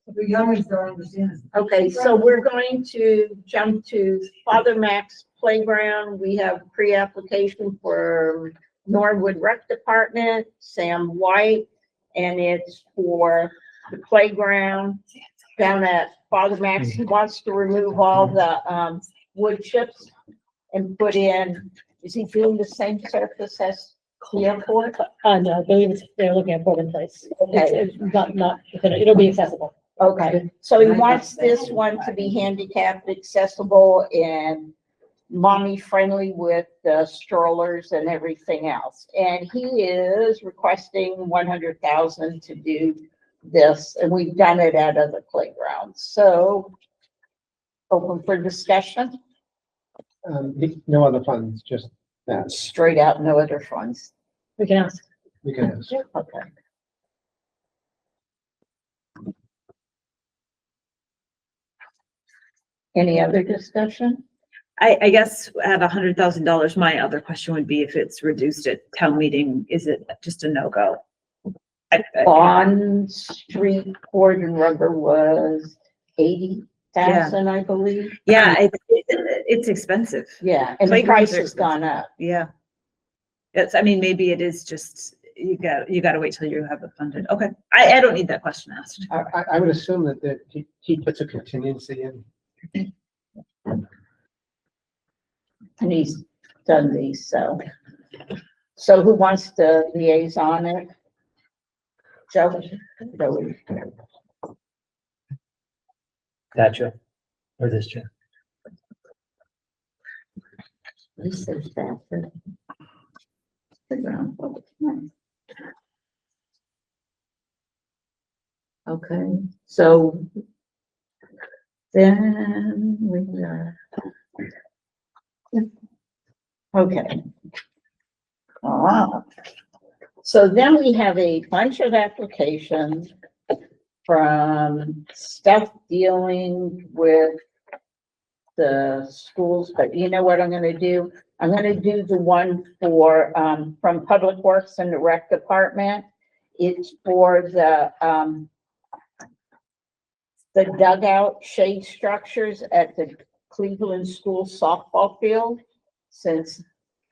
The youngins don't understand. Okay, so we're going to jump to Father Max Playground. We have pre-application for Norwood Rec Department, Sam White, and it's for the playground down at Father Max. He wants to remove all the wood chips and put in, is he doing the same surface as the airport? No, I believe they're looking at Portland Place. Okay. It's not, it'll be accessible. Okay, so he wants this one to be handicapped accessible and mommy friendly with the strollers and everything else. And he is requesting 100,000 to do this, and we've done it at other playgrounds. So open for discussion, No other funds, just that. straight out, no other funds. We can ask. We can ask. Okay. Any other discussion? I guess at $100,000, my other question would be if it's reduced at town meeting, is it just a no-go? Bond Street Board and Rubber was 80,000, I believe. Yeah, it's expensive. Yeah, and the Playgrounds price are has gone up. Yeah. It's, I mean, maybe it is just, you gotta wait till you have it funded. Okay, I don't need that question asked. I would assume that he puts a contingency in. And he's done these, so. So who wants to liaison it? Joe? Joey. Gotcha. Or this chair. This is that. Figure out what it's like. Okay, so then we are. Okay. So then we have a bunch of applications from stuff dealing with the schools, but you know what I'm gonna do? I'm gonna do the one for, from Public Works and the Rec Department. It's for the dugout shade structures at the Cleveland School softball field, since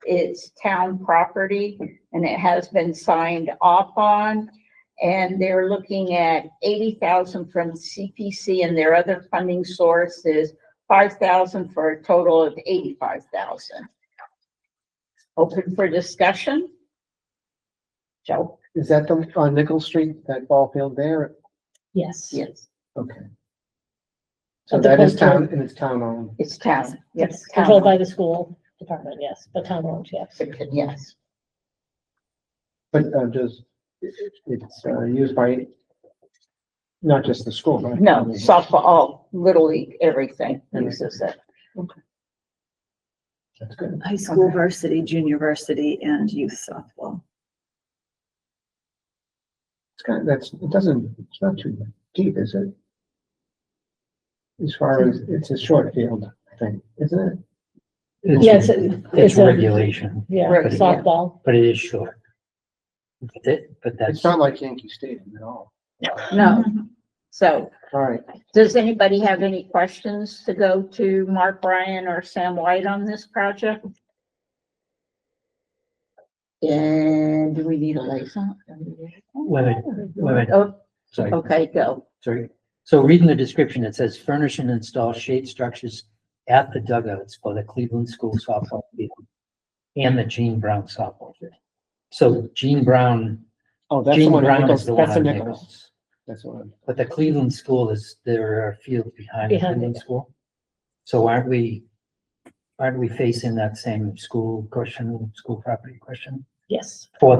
it's town property and it has been signed off on. And they're looking at 80,000 from CPC, and their other funding source is 5,000 for a total of 85,000. Open for discussion? Joe? Is that the, on Nickel Street, that ball field there? Yes. Yes, Okay. So At the that is control- town, and it's town owned. it's town. Yes, It's controlled by town. the school department, yes, but town owned, yes. Yes, But it's used by not just the school, right? no, softball, Little League, everything uses it. That's good. High school Okay. varsity, junior varsity, and youth softball. It's kind of, it's not too deep, is it? As far as, it's a short field, I think, isn't it? Yes, It's it's a, regulation, yeah, Right, yeah. softball. but it is short. But It's that's, not like Yankee Stadium at all. No, so All right, does anybody have any questions to go to Mark Ryan or Sam White on this project? And do we need a liaison? wait, Oh, sorry. okay, go. Sorry. So reading the description, it says furnish and install shade structures at the dugouts for the Cleveland School softball field and the Gene Brown softball field. So Gene Brown, oh, that's the Gene one, Brown Nichols, is the one that's a on Nichols, Nichols. that's the one. But the Cleveland School is, there are fields behind the Behind it. Cleveland School. So aren't we facing that same school question, school property question Yes. for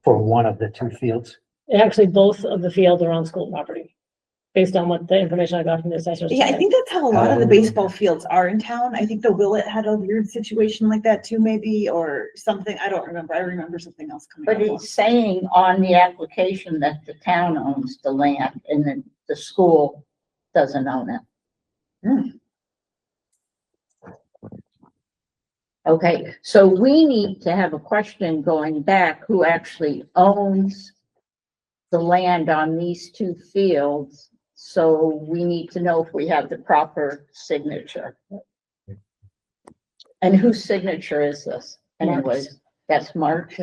one of the two fields? Actually, both of the fields are on school property, based on what the information I got from the assessors. Yeah, I today. think that's how a lot of the Um, baseball fields are in town. I think the Willet had a weird situation like that too, maybe, or something. I don't remember. I remember something else coming But up. it's saying on the application that the town owns the land and then the school doesn't own it. Okay, so we need to have a question going back, who actually owns the land on these two fields? So we need to know if we have the proper signature. And whose signature is this? Anyways, that's Mark.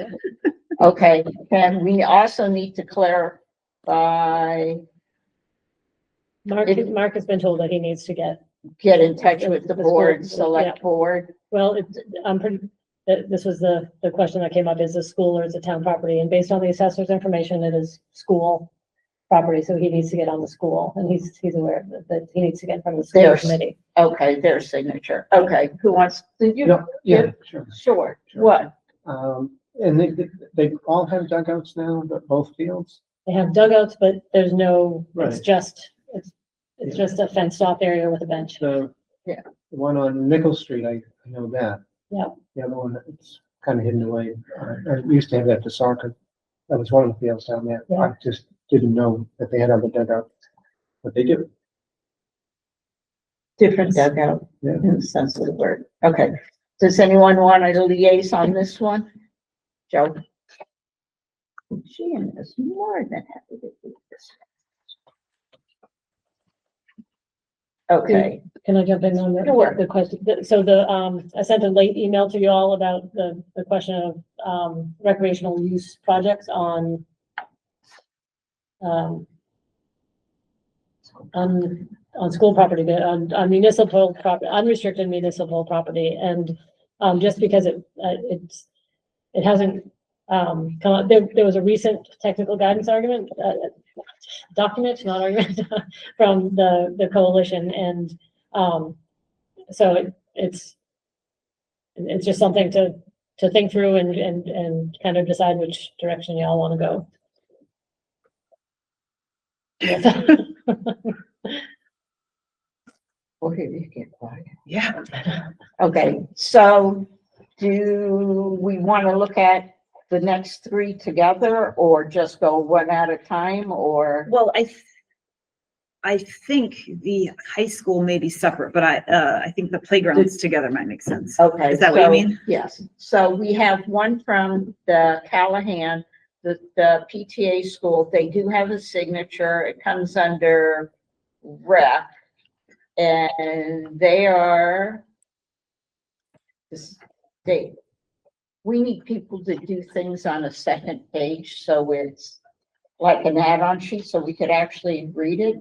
Okay, and we also need to clarify, Mark has been told that he needs to get in touch with the The board, school, select board. well, I'm pretty, this was the question that came up, is it school or is it town property? And based on the assessor's information, it is school property, so he needs to get on the school, and he's aware that he needs to get from the school There's- committee. Okay, their signature. Okay, who wants, did you? Yeah, sure. Sure, Sure. what? And they all have dugouts now, both fields? They have dugouts, but there's no, it's Right. just, it's just a fenced off area with a bench. The Yeah. the one on Nickel Street, I know that. Yeah. The other one, it's kind of hidden away. I used to have that for soccer. That was one of the fields down there. I Yeah. just didn't know that they had other dugouts, but they do. Different dugout, Yeah. in the sense of the word. Okay, does anyone want to liaise on this one? Joe? She is more than happy to do this. Okay, Can I jump in on Sure. the question? So I sent a late email to you all about the question of, recreational use projects on on school property, but on municipal property, unrestricted municipal property. And, just because it hasn't, come out, there was a recent technical guidance argument, document, not argument, from the coalition. And, so it's just something to think through and kind of decide which direction y'all want to go. Okay, you get quiet. Yeah. Okay, so do we want to look at the next three together or just go one at a time or? Well, I think the high school may be separate, but I think the playgrounds together might make sense. Okay. Is that what you so- mean? Yes, so we have one from the Callahan, the PTA school, they do have a signature, it comes under rep. And they are, we need people to do things on a second page, so it's like an add-on sheet, so we could actually read it.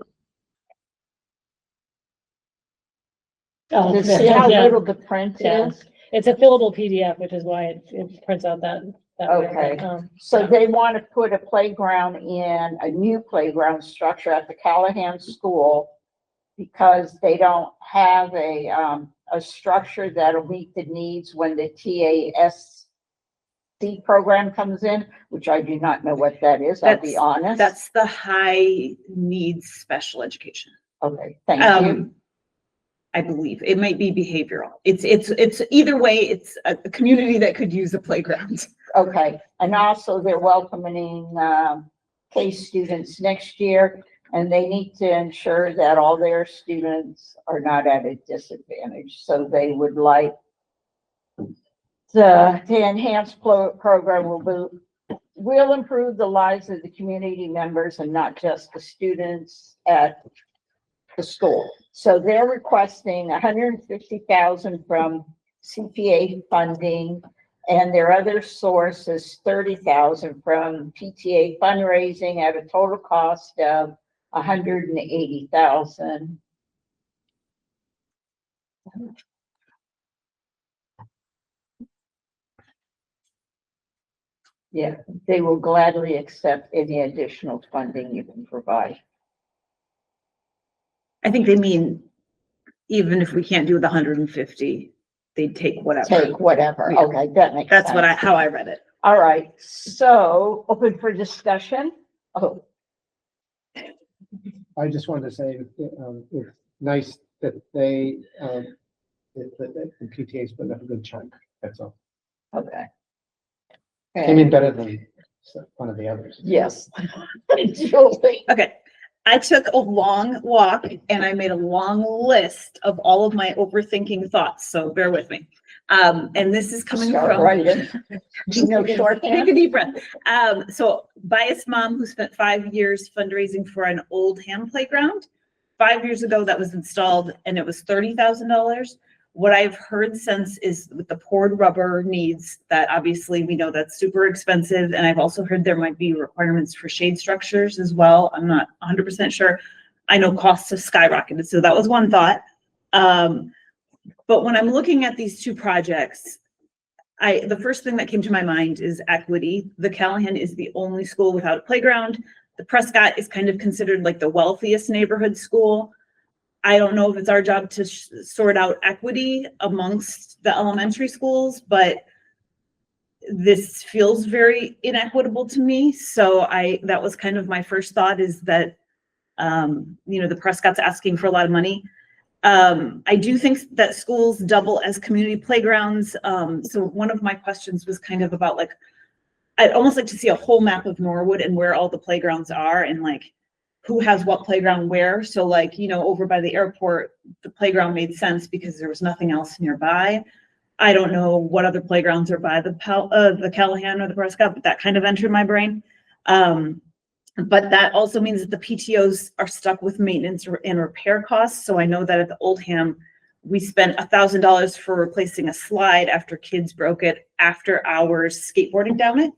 Oh, To see how yeah. little the print Yeah. is. It's a fillable PDF, which is why it prints out that way. Okay. But, So they want to put a playground in, a new playground structure at the Callahan School because they don't have a structure that'll meet the needs when the TASC program comes in, which I do not know what that is, I'll be honest. That's the high needs special education. Okay, thank you. I believe it might be behavioral. It's either way, it's a community that could use a playground. Okay, and also they're welcoming case students next year, and they need to ensure that all their students are not at a disadvantage. So they would like the enhanced program will improve the lives of the community members and not just the students at the school. So they're requesting $150,000 from CPA funding, and their other source is $30,000 from PTA fundraising at a total cost of $180,000. Yeah, they will gladly accept any additional funding you can provide. I think they mean, even if we can't do the 150, they'd take whatever. Take whatever. Yeah. Okay, that makes sense. That's how I read it. All right, so open for discussion. Oh, I just wanted to say, it's nice that they, that the PTA's put up a good chunk, that's all. okay. I mean, better than one of the others. Yes. Julie. Okay. I took a long walk and I made a long list of all of my overthinking thoughts, so bear with me. And this is coming Start from. writing. No Take shorthand. a deep breath. So biased mom who spent 5 years fundraising for an Oldham playground. 5 years ago that was installed and it was $30,000. What I've heard since is with the poured rubber needs, that obviously we know that's super expensive. And I've also heard there might be requirements for shade structures as well. I'm not 100% sure. I know costs have skyrocketed. So that was one thought. But when I'm looking at these two projects, the first thing that came to my mind is equity. The Callahan is the only school without a playground. The Prescott is kind of considered like the wealthiest neighborhood school. I don't know if it's our job to sort out equity amongst the elementary schools, but this feels very inequitable to me. So that was kind of my first thought, is that, the Prescott's asking for a lot of money. I do think that schools double as community playgrounds. So one of my questions was kind of about I'd almost like to see a whole map of Norwood and where all the playgrounds are and who has what playground where. So over by the airport, the playground made sense because there was nothing else nearby. I don't know what other playgrounds are by the Callahan or the Prescott, but that kind of entered my brain. But that also means that the PTOs are stuck with maintenance and repair costs. So I know that at the Oldham, we spent $1,000 for replacing a slide after kids broke it after hours skateboarding down it.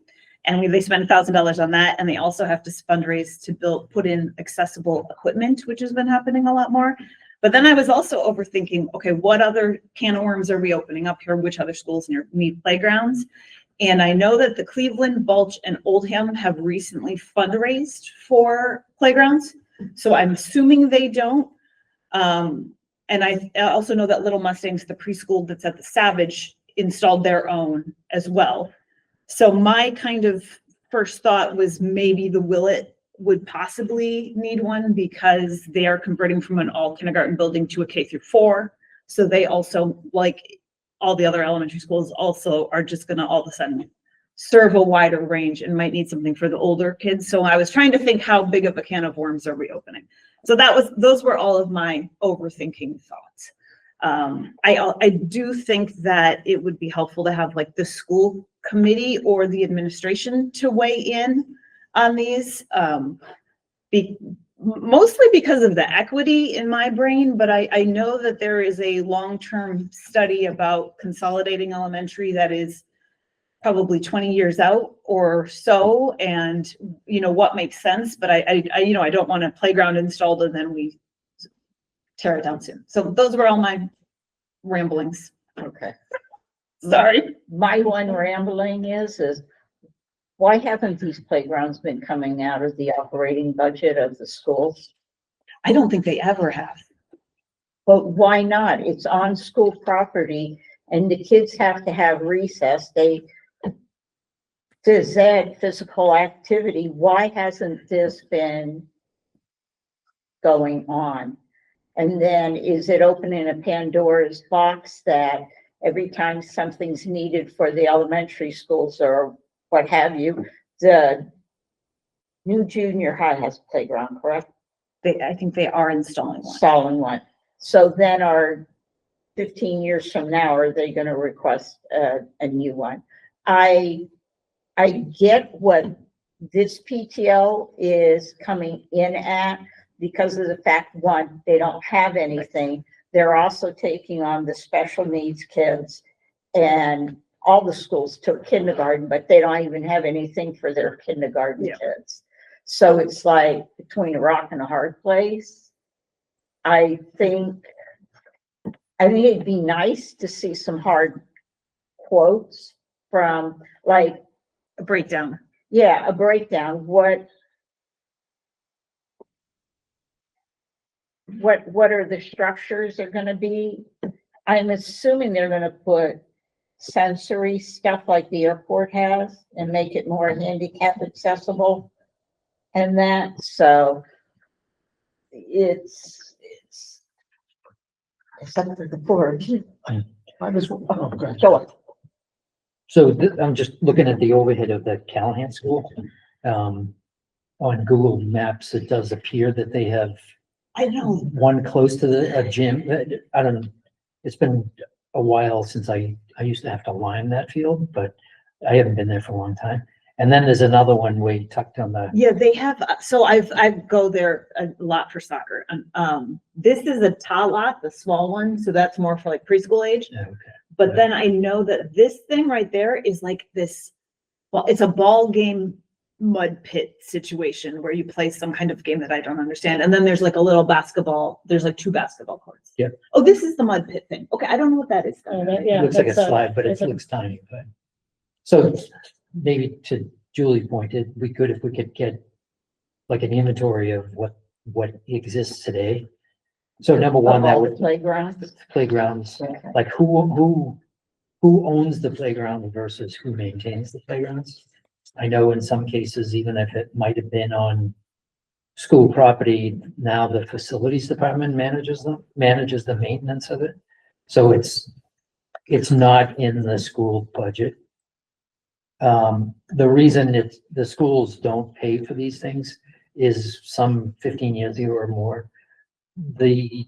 And they spend $1,000 on that, and they also have to fundraise to put in accessible equipment, which has been happening a lot more. But then I was also overthinking, okay, what other can of worms are we opening up here? Which other schools need playgrounds? And I know that the Cleveland, Balch, and Oldham have recently fundraised for playgrounds. So I'm assuming they don't. And I also know that Little Mustangs, the preschool that's at the Savage, installed their own as well. So my kind of first thought was maybe the Willett would possibly need one because they are converting from an all kindergarten building to a K-4. So they also, like all the other elementary schools, also are just gonna all of a sudden serve a wider range and might need something for the older kids. So I was trying to think, how big of a can of worms are we opening? So those were all of my overthinking thoughts. I do think that it would be helpful to have like the school committee or the administration to weigh in on these, mostly because of the equity in my brain, but I know that there is a long-term study about consolidating elementary that is probably 20 years out or so, and what makes sense, but I don't want a playground installed and then we tear it down soon. So those were all my ramblings. Okay. Sorry. My one rambling is why haven't these playgrounds been coming out of the operating budget of the schools? I don't think they ever have. But why not? It's on school property and the kids have to have recess. Phys ed, physical activity. Why hasn't this been going on? And then is it opening a Pandora's box that every time something's needed for the elementary schools or what have you, the new junior high has a playground, correct? I think they are installing one. Installing one. So then 15 years from now, are they going to request a new one? I get what this PTO is coming in at because of the fact, one, they don't have anything. They're also taking on the special needs kids, and all the schools took kindergarten, but they don't even have anything for their kindergarten kids. So it's like between a rock and a hard place. I think it'd be nice to see some hard quotes from like A breakdown. a breakdown. What are the structures are gonna be? I'm assuming they're gonna put sensory stuff like the airport has and make it more handicap accessible. And that, so it's up to the board. I was, oh, good. Go on. So I'm just looking at the overhead of the Callahan School. On Google Maps, it does appear that they have I know. one close to a gym. I don't know. It's been a while since I used to have to line that field, but I haven't been there for a long time. And then there's another one way tucked on the, Yeah, they have, so I go there a lot for soccer. This is a lot, the small one, so that's more for like preschool age. okay. But then I know that this thing right there is like this, well, it's a ball game mud pit situation where you play some kind of game that I don't understand. And then there's like a little basketball, there's like 2 basketball courts. Yeah. Oh, this is the mud pit thing. Okay, I don't know what that is. It looks like a slide, but it looks tiny. But so maybe to Julie's point, we could, if we could get like an inventory of what exists today. So number one, that All the would playgrounds. playgrounds, Okay. like who owns the playground versus who maintains the playgrounds. I know in some cases, even if it might have been on school property, now the facilities department manages the maintenance of it. So it's not in the school budget. The reason the schools don't pay for these things is some 15 years ago or more. The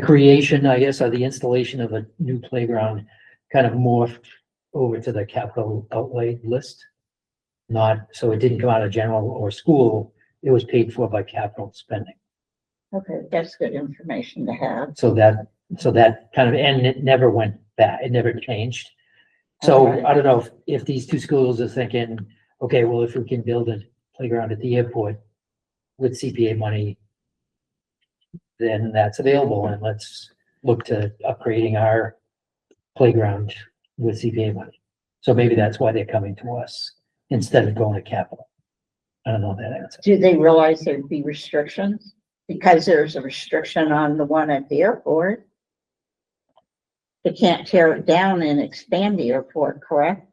creation, I guess, or the installation of a new playground kind of morphed over to the capital outlay list. So it didn't come out of general or school, it was paid for by capital spending. Okay, that's good information to have. So that kind of, and it never went back, it never changed. So Okay. I don't know if these two schools are thinking, okay, well, if we can build a playground at the airport with CPA money, then that's available, and let's look to upgrading our playground with CPA money. So maybe that's why they're coming to us instead of going to capital. I don't know that answer. Do they realize there'd be restrictions? Because there's a restriction on the one at the airport. They can't tear it down and expand the airport, correct?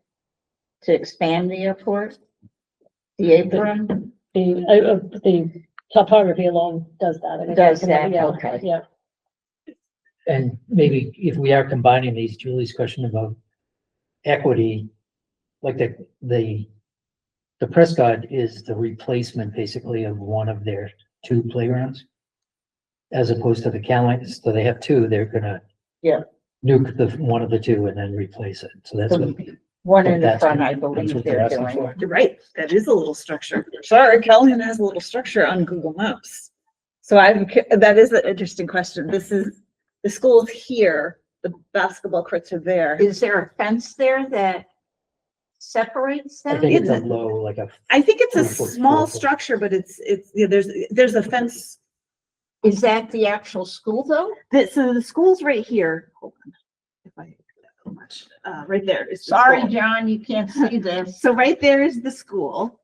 To expand the airport? The apron? The topography alone does that. I mean, Does that, yeah, okay. Yeah, And maybe if we are combining these, Julie's question about equity, like the Prescott is the replacement basically of one of their two playgrounds. As opposed to the Callahan, so they have two, they're gonna. Yeah. Nuke one of the two and then replace it, so that's what. One in the That's front, what- I That's believe what they're they're asking doing. for. You're right, that is a little structure. Sorry, Callahan has a little structure on Google Maps. So that is an interesting question. The school is here, the basketball courts are there. Is there a fence there that separates I them? think it's a low, like a, I think it's a 4 foot, small 4 foot. structure, but yeah, there's a fence. Is that the actual school though? So the school's right here. Hold on. If I, so much, right there is the Sorry, school. John, you can't see this. So right there is the school.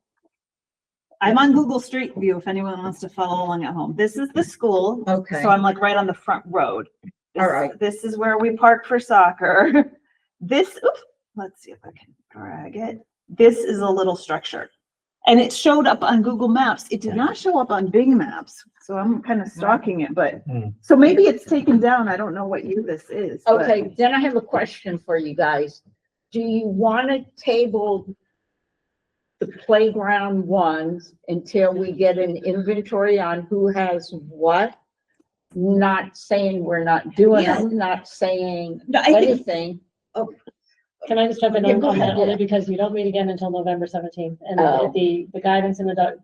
I'm on Google Street View if anyone wants to follow along at home. This is the school. Okay. So I'm like right on the front road. This- All right. This is where we park for soccer. Oops, let's see if I can drag it. This is a little structure. And it showed up on Google Maps. It did not show up on Bing Maps. So I'm kind of stalking it, but, Hmm. so maybe it's taken down. I don't know what year this is. but- Okay, then I have a question for you guys. Do you want to table the playground ones until we get an inventory on who has what? Not saying we're not doing Yeah. them, not saying No, I think, anything. can I just jump in Yeah, on go that ahead, only yeah. because we don't meet again until November 17th? And Oh. the guidance in the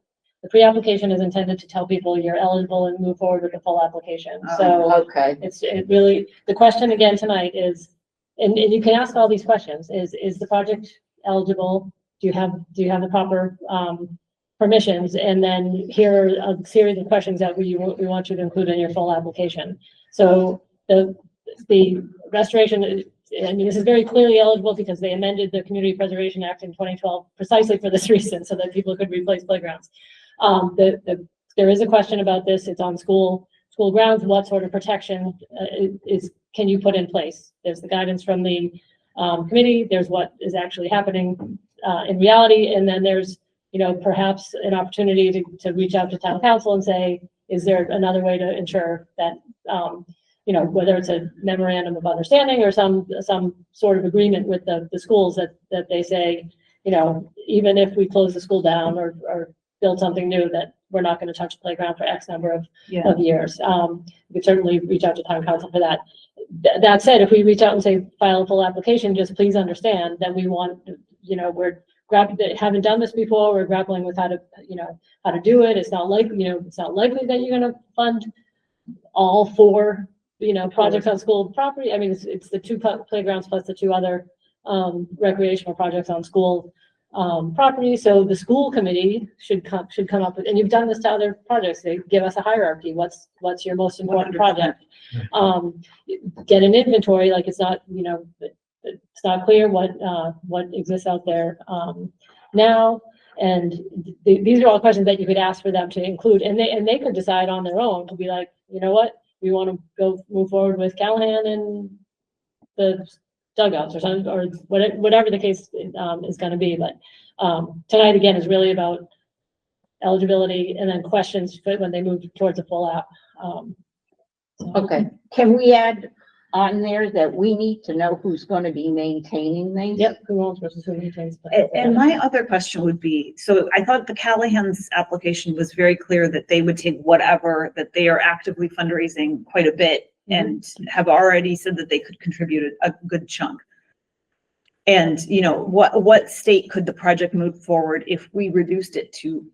pre-application is intended to tell people you're eligible and move forward with the full application. Oh. So Okay, it really, the question again tonight is, and you can ask all these questions, is the project eligible? Do you have the proper, permissions? And then here are a series of questions that we want you to include in your full application. So the restoration, I mean, this is very clearly eligible because they amended the Community Preservation Act in 2012 precisely for this reason, so that people could replace playgrounds. There is a question about this. It's on school grounds. What sort of protection can you put in place? There's the guidance from the committee. There's what is actually happening in reality, and then there's perhaps an opportunity to reach out to town council and say, is there another way to ensure that whether it's a memorandum of understanding or some sort of agreement with the schools that they say, even if we close the school down or build something new, that we're not going to touch the playground for X number of years. We could certainly reach out to town council for that. That said, if we reach out and say, file a full application, just please understand that we want, haven't done this before. We're grappling with how to do it. It's not likely that you're going to fund all 4, projects on school property. I mean, it's the 2 playgrounds plus the 2 other recreational projects on school property. So the school committee should come up with, and you've done this to other projects. They give us a hierarchy. What's your most important 100%. project? Get an inventory. Like it's not clear what exists out there now. And these are all questions that you could ask for them to include, and they could decide on their own to be like, you know what, we want to move forward with Callahan and the dugouts or something, or whatever the case is going to be. But tonight again is really about eligibility and then questions for when they move towards a full app. okay. Can we add on there that we need to know who's going to be maintaining these? Yep. Who owns versus who maintains. And my other question would be, so I thought the Callahan's application was very clear that they would take whatever, that they are actively fundraising quite a bit and have already said that they could contribute a good chunk. And, what state could the project move forward if we reduced it to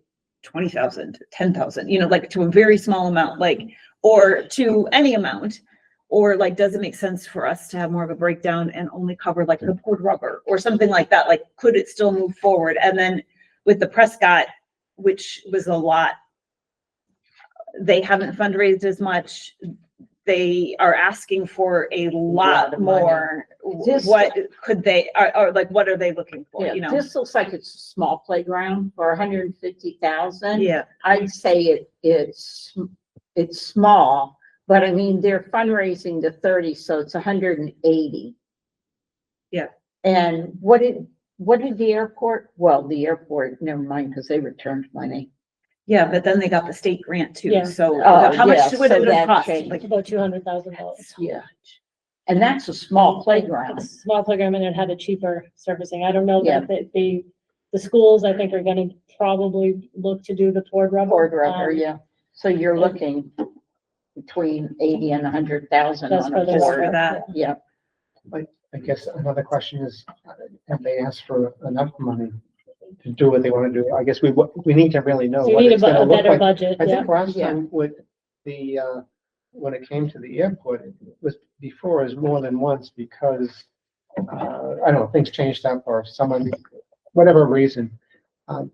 20,000, 10,000, like to a very small amount, or to any amount? Or like, does it make sense for us to have more of a breakdown and only cover like the poured rubber or something like that? Like, could it still move forward? And then with the Prescott, which was a lot, they haven't fundraised as much. They are asking for a lot of money. more. This- What could they, or like, what are they looking for, Yeah, you know? this looks like it's a small playground for 150,000. Yeah, I'd say it's small, but I mean, they're fundraising to 30, so it's 180. Yeah. And what did the airport, well, the airport, never mind, because they returned money. yeah, but then they got the state grant too, Yeah. so Oh, how yeah, much would so it that have cost? changed. Like, About $200,000. Yeah. And that's a small playground. It's a small playground and it had a cheaper surfacing. I don't know Yeah. that the schools, I think, are gonna probably look to do the poured rubber. Poured rubber, Um, yeah. So you're looking between 80 and 100,000 That's on for a the just board. for that. Yeah. I guess another question is, have they asked for enough money to do what they want to do? I guess we need to really know So you what need it's gonna a look better like. budget, I yeah. think last Yeah. time with the, when it came to the airport, it was before is more than once because, I don't know, things changed up or someone, whatever reason.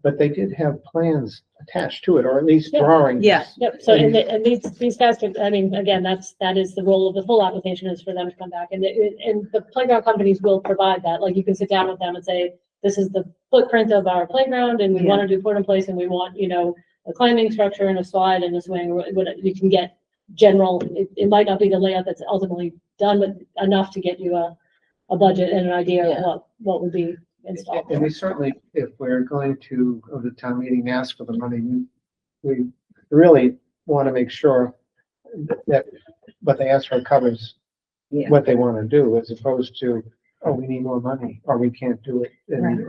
But they did have plans attached to it, or at least Yeah. drawings. Yeah. Yep, so and these guys can, I mean, again, that is the role of the full application is for them to come back and the playground companies will provide that. Like you can sit down with them and say, this is the footprint of our playground and we want to do port in place and we want, you know, a climbing structure and a slide and a swing, what you can get general, it might not be the layout that's ultimately done, but enough to get you a budget and an idea Yeah. of what would be installed. And we certainly, if we're going to go to town meeting and ask for the money, we really want to make sure that what they ask for covers Yeah. what they want to do, as opposed to, oh, we need more money, or we can't do it. And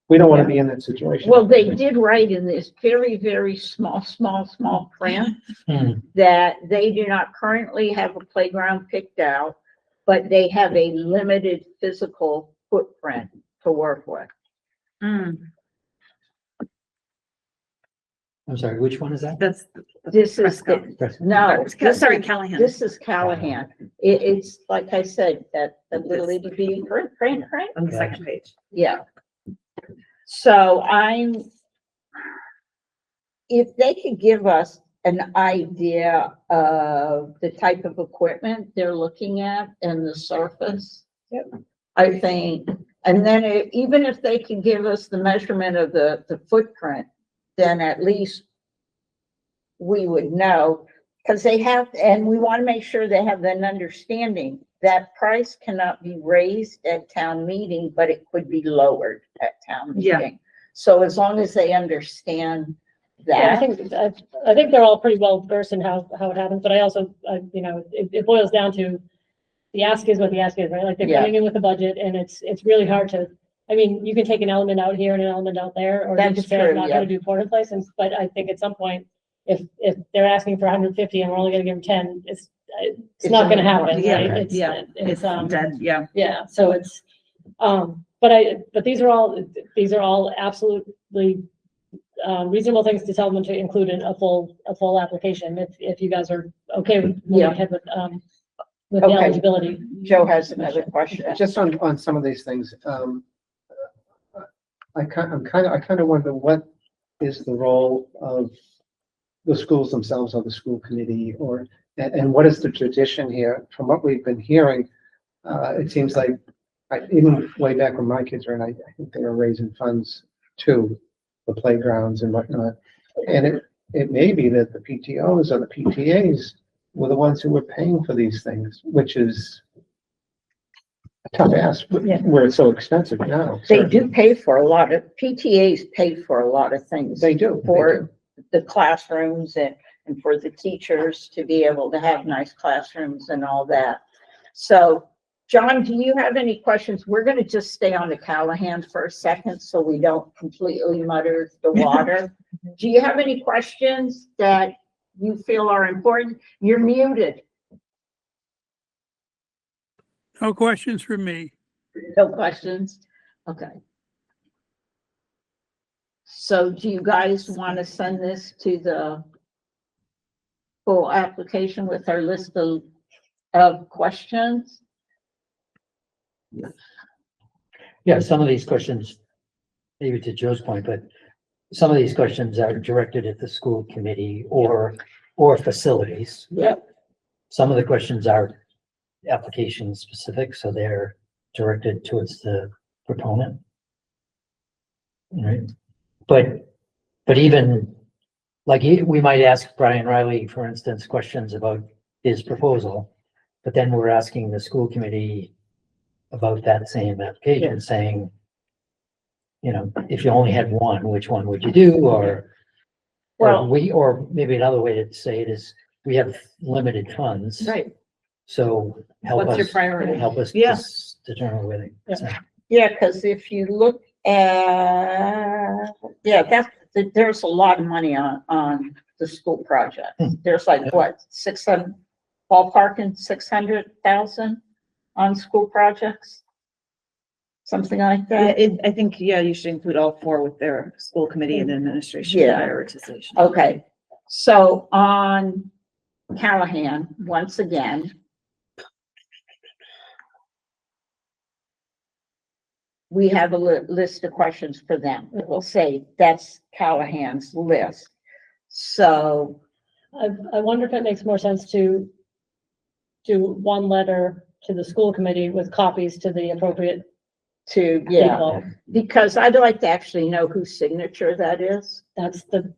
we don't want to be in that situation. Well, they did write in this very, very small print Hmm. that they do not currently have a playground picked out, but they have a limited physical footprint to work with. Mm, I'm sorry, which one is that? that's. This is, Prescott. no, Sorry, this is- Callahan. This is Callahan. It's like I said, that little itty bitty print. On the second page. Yeah. So if they could give us an idea of the type of equipment they're looking at and the surface. Yep. I think, and then even if they can give us the measurement of the footprint, then at least we would know, because they have, and we want to make sure they have an understanding that price cannot be raised at town meeting, but it could be lowered at town Yeah. meeting. So as long as they understand Yeah, that. I think they're all pretty well versed in how it happens, but I also, you know, it boils down to the ask is what the ask is, right? Like they're Yeah. coming in with a budget and it's really hard to, I mean, you can take an element out here and an element out there, or you That's can say, I'm true, not yeah. gonna do port in place, but I think at some point, if they're asking for 150 and we're only gonna give them 10, it's not gonna happen, Yeah, right? yeah. It's, Dead, yeah. yeah, so it's, but these are all absolutely reasonable things to tell them to include in a full application, if you guys are okay with moving Yeah. ahead with the Okay. eligibility. Joe has another question. Just on some of these things, I kind of wonder what is the role of the schools themselves or the school committee, and what is the tradition here? From what we've been hearing, it seems like, even way back when my kids were in, I think they were raising funds too, for playgrounds and whatnot. And it may be that the PTOs or the PTAs were the ones who were paying for these things, which is a tough ask, where it's so expensive now. They do pay for a lot of, PTAs pay for a lot of things. They do. For the classrooms and for the teachers to be able to have nice classrooms and all that. So, John, do you have any questions? We're gonna just stay on the Callahan for a second so we don't completely mutter the water. Do you have any questions that you feel are important? You're muted. No questions from me. No questions? Okay. So do you guys want to send this to the full application with our list of questions? Yeah, some of these questions, maybe to Joe's point, but some of these questions are directed at the school committee or facilities. Yep. Some of the questions are application specific, so they're directed towards the proponent. Right, but even, like, we might ask Brian Riley, for instance, questions about his proposal, but then we're asking the school committee about that same application, saying, you know, if you only had one, which one would you do, or Well, or maybe another way to say it is, we have limited funds. Right. So help What's your us, priority? help us Yeah. determine where they. yeah, because if you look at, there's a lot of money on the school project. There's like, what, 600, ballparking 600,000 on school projects? Something like Yeah, that? I think, yeah, you should include all four with their school committee and administration Yeah. prioritization. Okay, so on Callahan, once again, we have a list of questions for them. We'll say that's Callahan's list. So, I wonder if it makes more sense to do one letter to the school committee with copies to the appropriate yeah, people. because I'd like to actually know whose signature that is. That's the,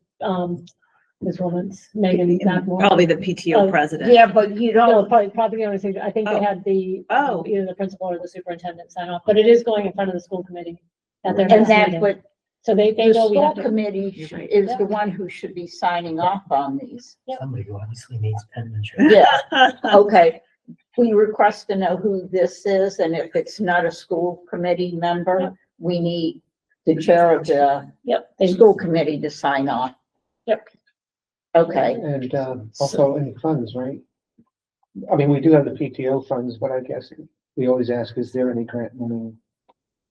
this woman's, Megan Macmore. Probably the PTO Oh, president. Yeah, but you No, don't, probably the only thing, I think they Oh. had the, Oh. either the principal or the superintendent sign off, but it is going in front of the school committee at their and next that, meeting. but So they the know we school have to. committee You're right. is the one who should be signing off on these. Somebody who obviously needs penmanship. Yeah, okay. We request to know who this is, and if it's not a school committee member, we need the chair of the Yep, they, school committee to sign off. Yep. Okay, And, also any funds, right? I mean, we do have the PTO funds, but I guess we always ask, is there any grant money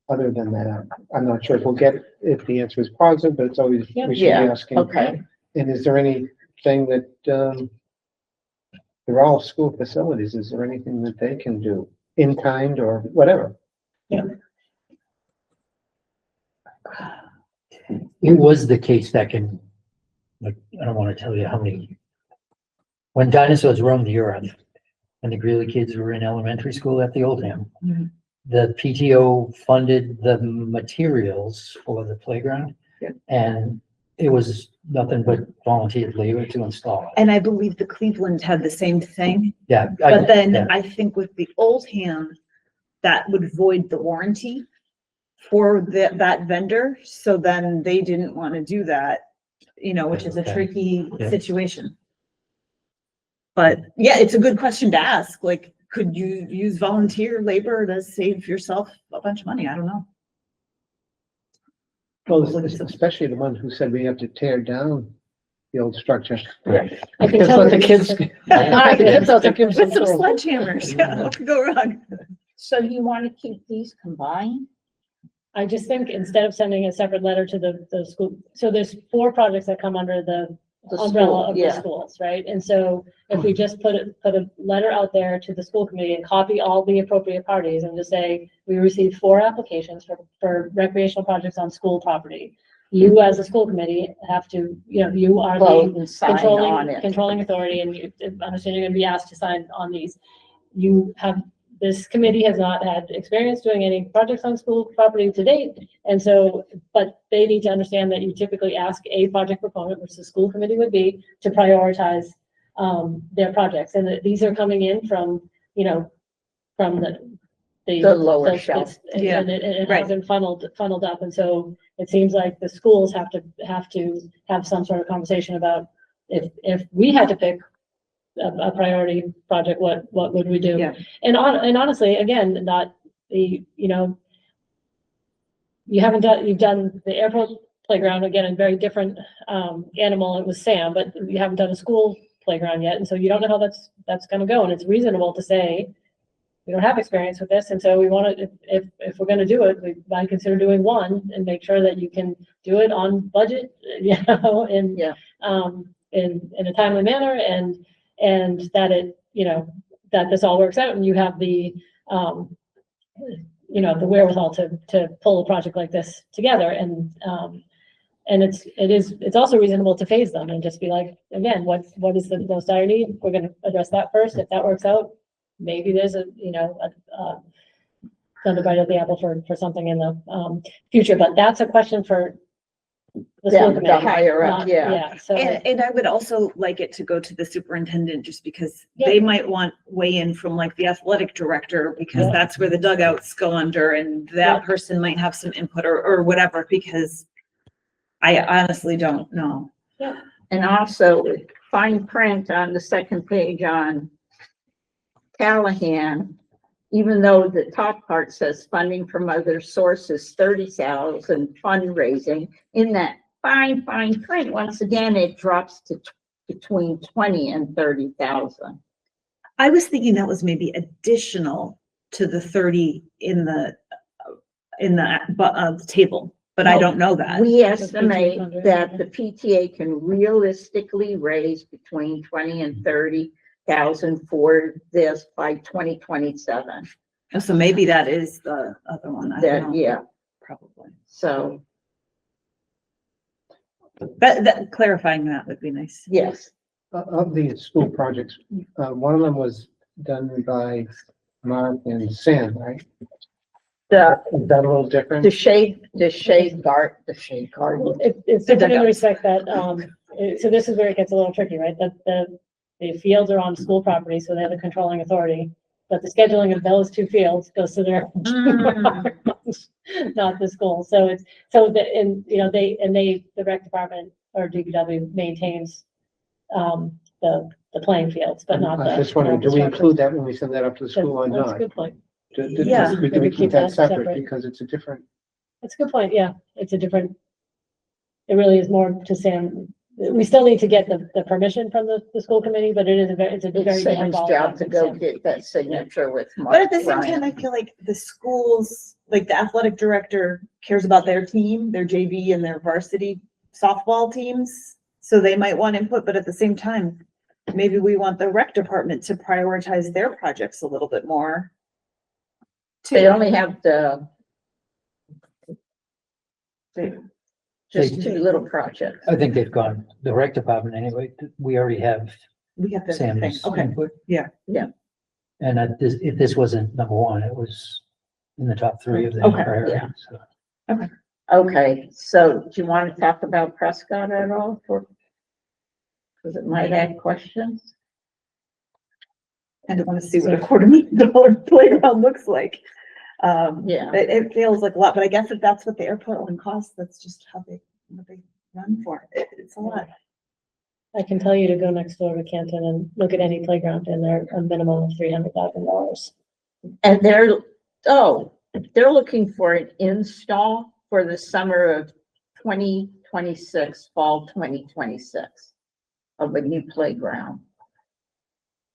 other than that? I'm not sure if we'll get, if the answer is positive, but it's always, we should be Yeah, asking. okay. And is there anything that, they're all school facilities, is there anything that they can do in kind or whatever? It was the case back in, like, I don't want to tell you how many, when dinosaurs roamed the earth and the Greeley kids were in elementary school at the Oldham, Mhm. the PTO funded the materials for the playground. Yeah. And it was nothing but volunteer labor to install it. And I believe the Cleveland had the same thing, Yeah. but then yeah. I think with the Oldham, that would void the warranty for that vendor, so then they didn't want to do that, you know, which is a Okay. tricky Yeah. situation. But yeah, it's a good question to ask, like, could you use volunteer labor to save yourself a bunch of money? I don't know. Well, especially the one who said we have to tear down the old structure. I can Because tell let the you- kids. I Kids out there give With some some sort of- sledgehammers, yeah, what could go wrong? So you want to keep these combined? I just think instead of sending a separate letter to the school, so there's 4 projects that come under the The umbrella school, of the yeah. schools, right? And so if we just put a letter out there to the school committee and copy all the appropriate parties and just say, we received 4 applications for recreational projects on school property. You as a school committee have to, you know, you are Vote the and sign on it. controlling authority, and you, understand you're gonna be asked to sign on these. You have, this committee has not had experience doing any projects on school property to date. And so, but they need to understand that you typically ask a project proponent, which the school committee would be, to prioritize their projects. And that these are coming in from, you know, from The lower shelf. Yeah. And it Right. hasn't funneled up. And so it seems like the schools have to have some sort of conversation about if we had to pick a priority project, what would we do? Yeah. And honestly, again, not the, you know, you've done the airport playground, again, a very different animal. It was Sam, but you haven't done a school playground yet. And so you don't know how that's gonna go. And it's reasonable to say, we don't have experience with this. And so we want to, if we're gonna do it, we might consider doing one and make sure that you can do it on budget, you know, and Yeah. in a timely manner and that it, you know, that this all works out and you have the, you know, the wherewithal to pull a project like this together and it's also reasonable to phase them and just be like, again, what is the most dire need? We're gonna address that first. If that works out, maybe there's a, you know, another bite of the apple for something in the future, but that's a question for the school The committee. higher up, not- yeah. So, And I would also like it to go to the superintendent, just because Yeah. they might want weigh in from like the athletic director, because Yeah. that's where the dugouts go under, and that Yeah. person might have some input or whatever, because I honestly don't know. And also fine print on the second page on Callahan, even though the top part says funding from other sources, 30,000 fundraising, in that fine print, once again, it drops to between 20 and 30,000. I was thinking that was maybe additional to the 30 in the table, but I don't know that. We PTA estimate funding, that yeah. the PTA can realistically raise between 20 and 30,000 for this by 2027. So maybe that is the other one. I don't That, know. yeah, Probably. so, That clarifying that would be nice. yes. Of the school projects, one of them was done by Mark and Sam, right? The, Is that a little different? the shade garden. It's The different in dugouts. respect that, so this is where it gets a little tricky, right? The fields are on school property, so they're the controlling authority. But the scheduling of those two fields goes to their, not the school. So it's, so the, and, you know, the rec department or DPW maintains, the playing fields, but not the. I just wondering, not the do we structure. include that when we send that up to the school or That's a not? good point. Yeah. Do we keep that separate because it's a different, That's a good point, yeah. It's a different, it really is more to Sam. We still need to get the permission from the school committee, but it's a very It's different Sam's ballpark job to with go Sam. get that signature with Mark. But at the same Ryan. time, I feel like the schools, like the athletic director cares about their team, their JV and their varsity softball teams. So they might want input, but at the same time, maybe we want the rec department to prioritize their projects a little bit more. They too. only have just two little projects. I think they've gone, the rec department anyway, we already have We have the thing, Sam's okay. input. Yeah. Yeah. And if this wasn't number one, it was in the top three of the Okay, priority. yeah. So. Okay, so do you want to talk about Prescott at all for? Because it might add questions. And I want to see what a $250,000 playground looks like. Yeah. It feels like a lot, but I guess if that's what the airport one costs, that's just what they run for. It's a lot. I can tell you to go next door to Canton and look at any playground and they're a minimum of $300,000. And they're looking for an install for the summer of 2026, fall 2026 of a new playground.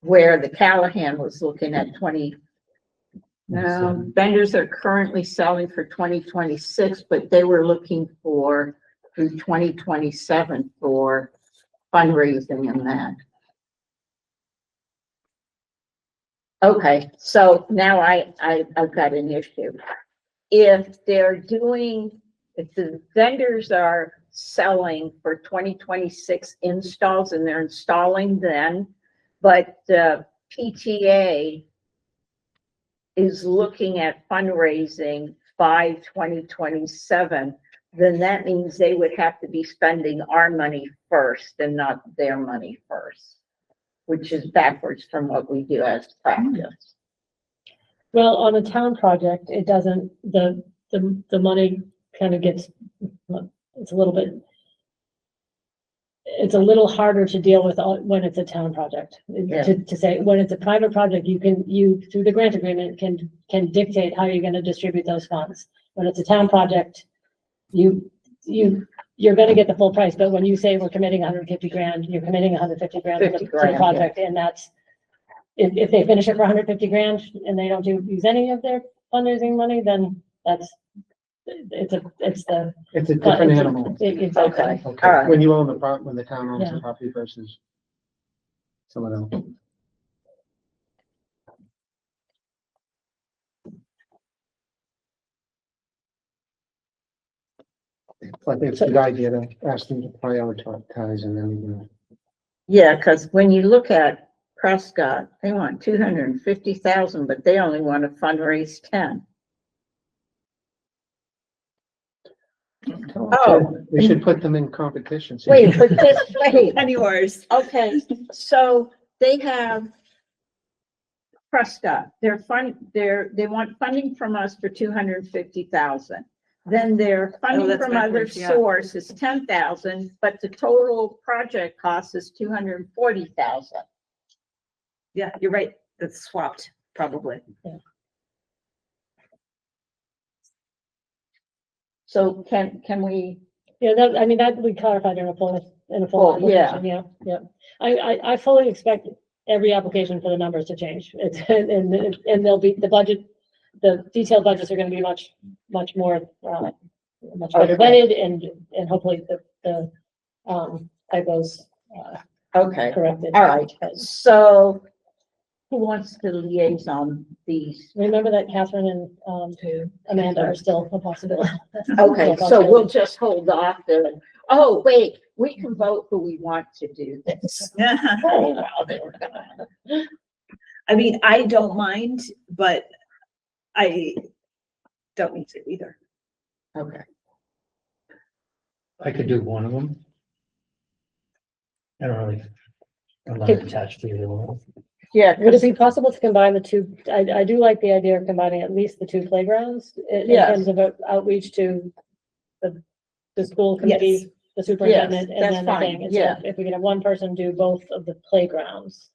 Where the Callahan was looking at vendors are currently selling for 2026, but they were looking for through 2027 for fundraising and that. Okay, so now I've got an issue. If the vendors are selling for 2026 installs and they're installing then, but the PTA is looking at fundraising by 2027, then that means they would have to be spending our money first and not their money first, which is backwards from what we do as practice. Well, on a town project, it doesn't, the money kind of gets, it's a little harder to deal with when it's a town project. Yeah. To say, when it's a private project, you through the grant agreement can dictate how you're gonna distribute those funds. When it's a town project, you're gonna get the full price, but when you say we're committing 150 grand, you're committing 150 grand to 50 the grand, yeah. project, and that's, if they finish it for 150 grand and they don't use any of their fundraising money, then that's it's the. It's a different animal. Exactly. Okay. Okay, All right. when you own when the town owns the Yeah. property versus someone else. So I think it's a good idea to ask them to prioritize and then, you know. Yeah, because when you look at Prescott, they want 250,000, but they only want to fundraise 10. Oh. We should put them in competition. see- Wait, but just, wait, Penny wars. okay, so they have Prescott, they want funding from us for 250,000. Then their funding that's from other backwards, yeah. source is 10,000, but the total project cost is 240,000. Yeah, you're right. That's swapped, probably. So can we, Yeah, that, I mean, that we clarified in a full Full, yeah. application, yeah. I fully expect every application for the numbers to change. It's, and they'll be, the budget, the detailed budgets are gonna be much more, much better Okay. vetted and hopefully the typos, okay, corrected. all right, so who wants to liaison these? Remember that Catherine and, Amanda are still a possibility. Okay, so we'll just hold off there. Oh, wait, we can vote who we want to do this. Oh, wow, they were gonna- I mean, I don't mind, but I don't need to either. Okay, I could do one of them. I don't really, I'm not attached to either one. yeah, Would it be possible to combine the two? I do like the idea of combining at least the two playgrounds in Yes. terms of outreach to the school committee, the superintendent, and that's then the fine, thing. And so yeah. if we could have one person do both of the playgrounds,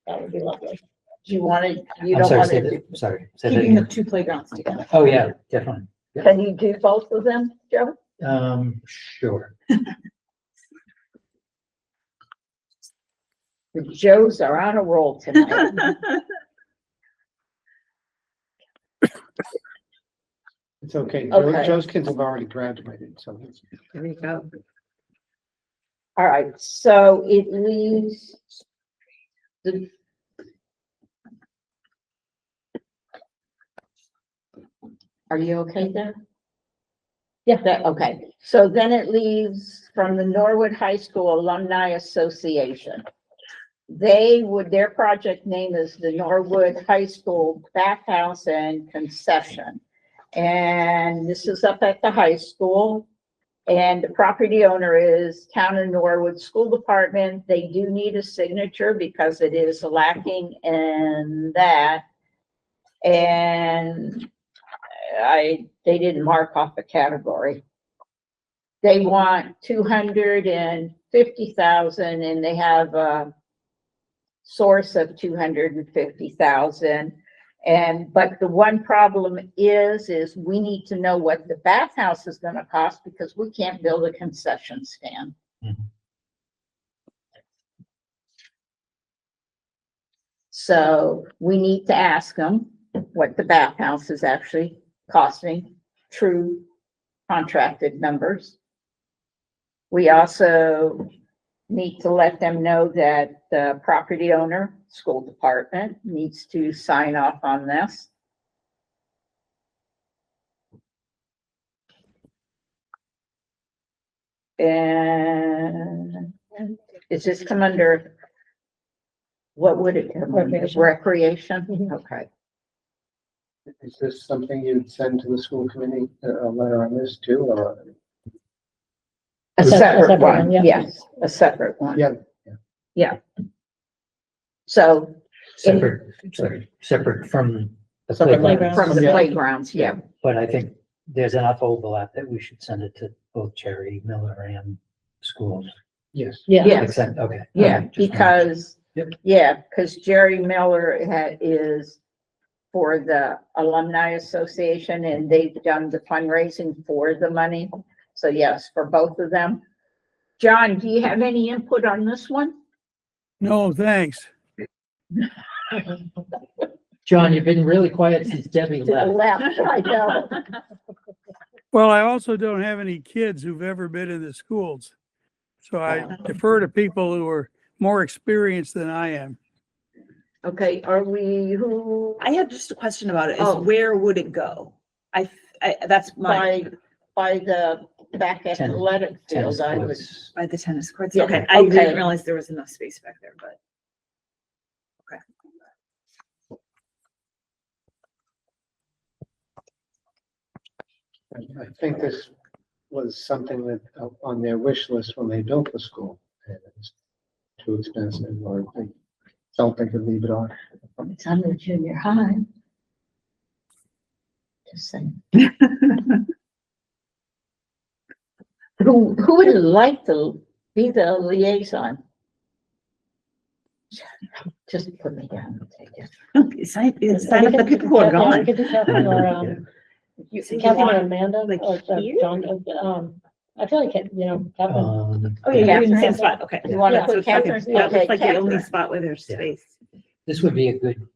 that would be lovely. do you want to, you I'm don't sorry, want say to, that, sorry. Say that Keeping the again. two playgrounds together. Oh, yeah, definitely. can you do both of them, Joe? Sure. The Joes are on a roll tonight. It's okay. Okay. Joe's kids have already graduated, so. There you go. All right, so it leaves the. Are you okay there? Yeah. Okay, so then it leaves from the Norwood High School Alumni Association. Their project name is the Norwood High School Bathhouse and Concession. And this is up at the high school. And the property owner is Town of Norwood School Department. They do need a signature because it is lacking in that. And they didn't mark off a category. They want 250,000 and they have a source of 250,000. But the one problem is we need to know what the bathhouse is gonna cost because we can't build a concession stand. Mhm. So we need to ask them what the bathhouse is actually costing, true contracted numbers. We also need to let them know that the property owner, school department, needs to sign off on this. And is this come under, what would it come under? Recreation. Recreation? Mhm. Okay. Is this something you'd send to the school committee, a letter on this too, or? A separate one, yeah. yes, a separate one. Yeah. So Separate from the Separate playground. from the Yeah. playgrounds, yeah. But I think there's enough overlap that we should send it to both Cherry, Miller and schools. Yes. Yeah. Except, okay. Yeah, Okay, just because, Yep. yeah, because Jerry Miller is for the Alumni Association and they've done the fundraising for the money. So yes, for both of them. John, do you have any input on this one? No, thanks. John, you've been really quiet since Debbie To the left. left, I know. Well, I also don't have any kids who've ever been in the schools. So I defer to people who are more experienced than I am. Okay, are we, who, I had just a question about it, is Oh. where would it go? That's my, by the back athletic Tennis field, I would. courts. by the tennis courts, Yeah, okay, I okay. didn't realize there was enough space back there, but. I think this was something that on their wish list when they built the school. And it's too expensive, or they felt they could leave it on. It's under junior high. Just saying. Who would like to be the liaison? Just put me down and take it. It's not the people who are Yeah, we gone. could do Catherine or, You- So you Catherine or want- Amanda, like or here? John, I feel like, Catherine. Oh, yeah, you're in the same Catherine. spot, okay. You wanna Yeah. put So it's like- Catherine? That Okay, looks like the only Catherine. spot where there's Yeah. space. This would be a good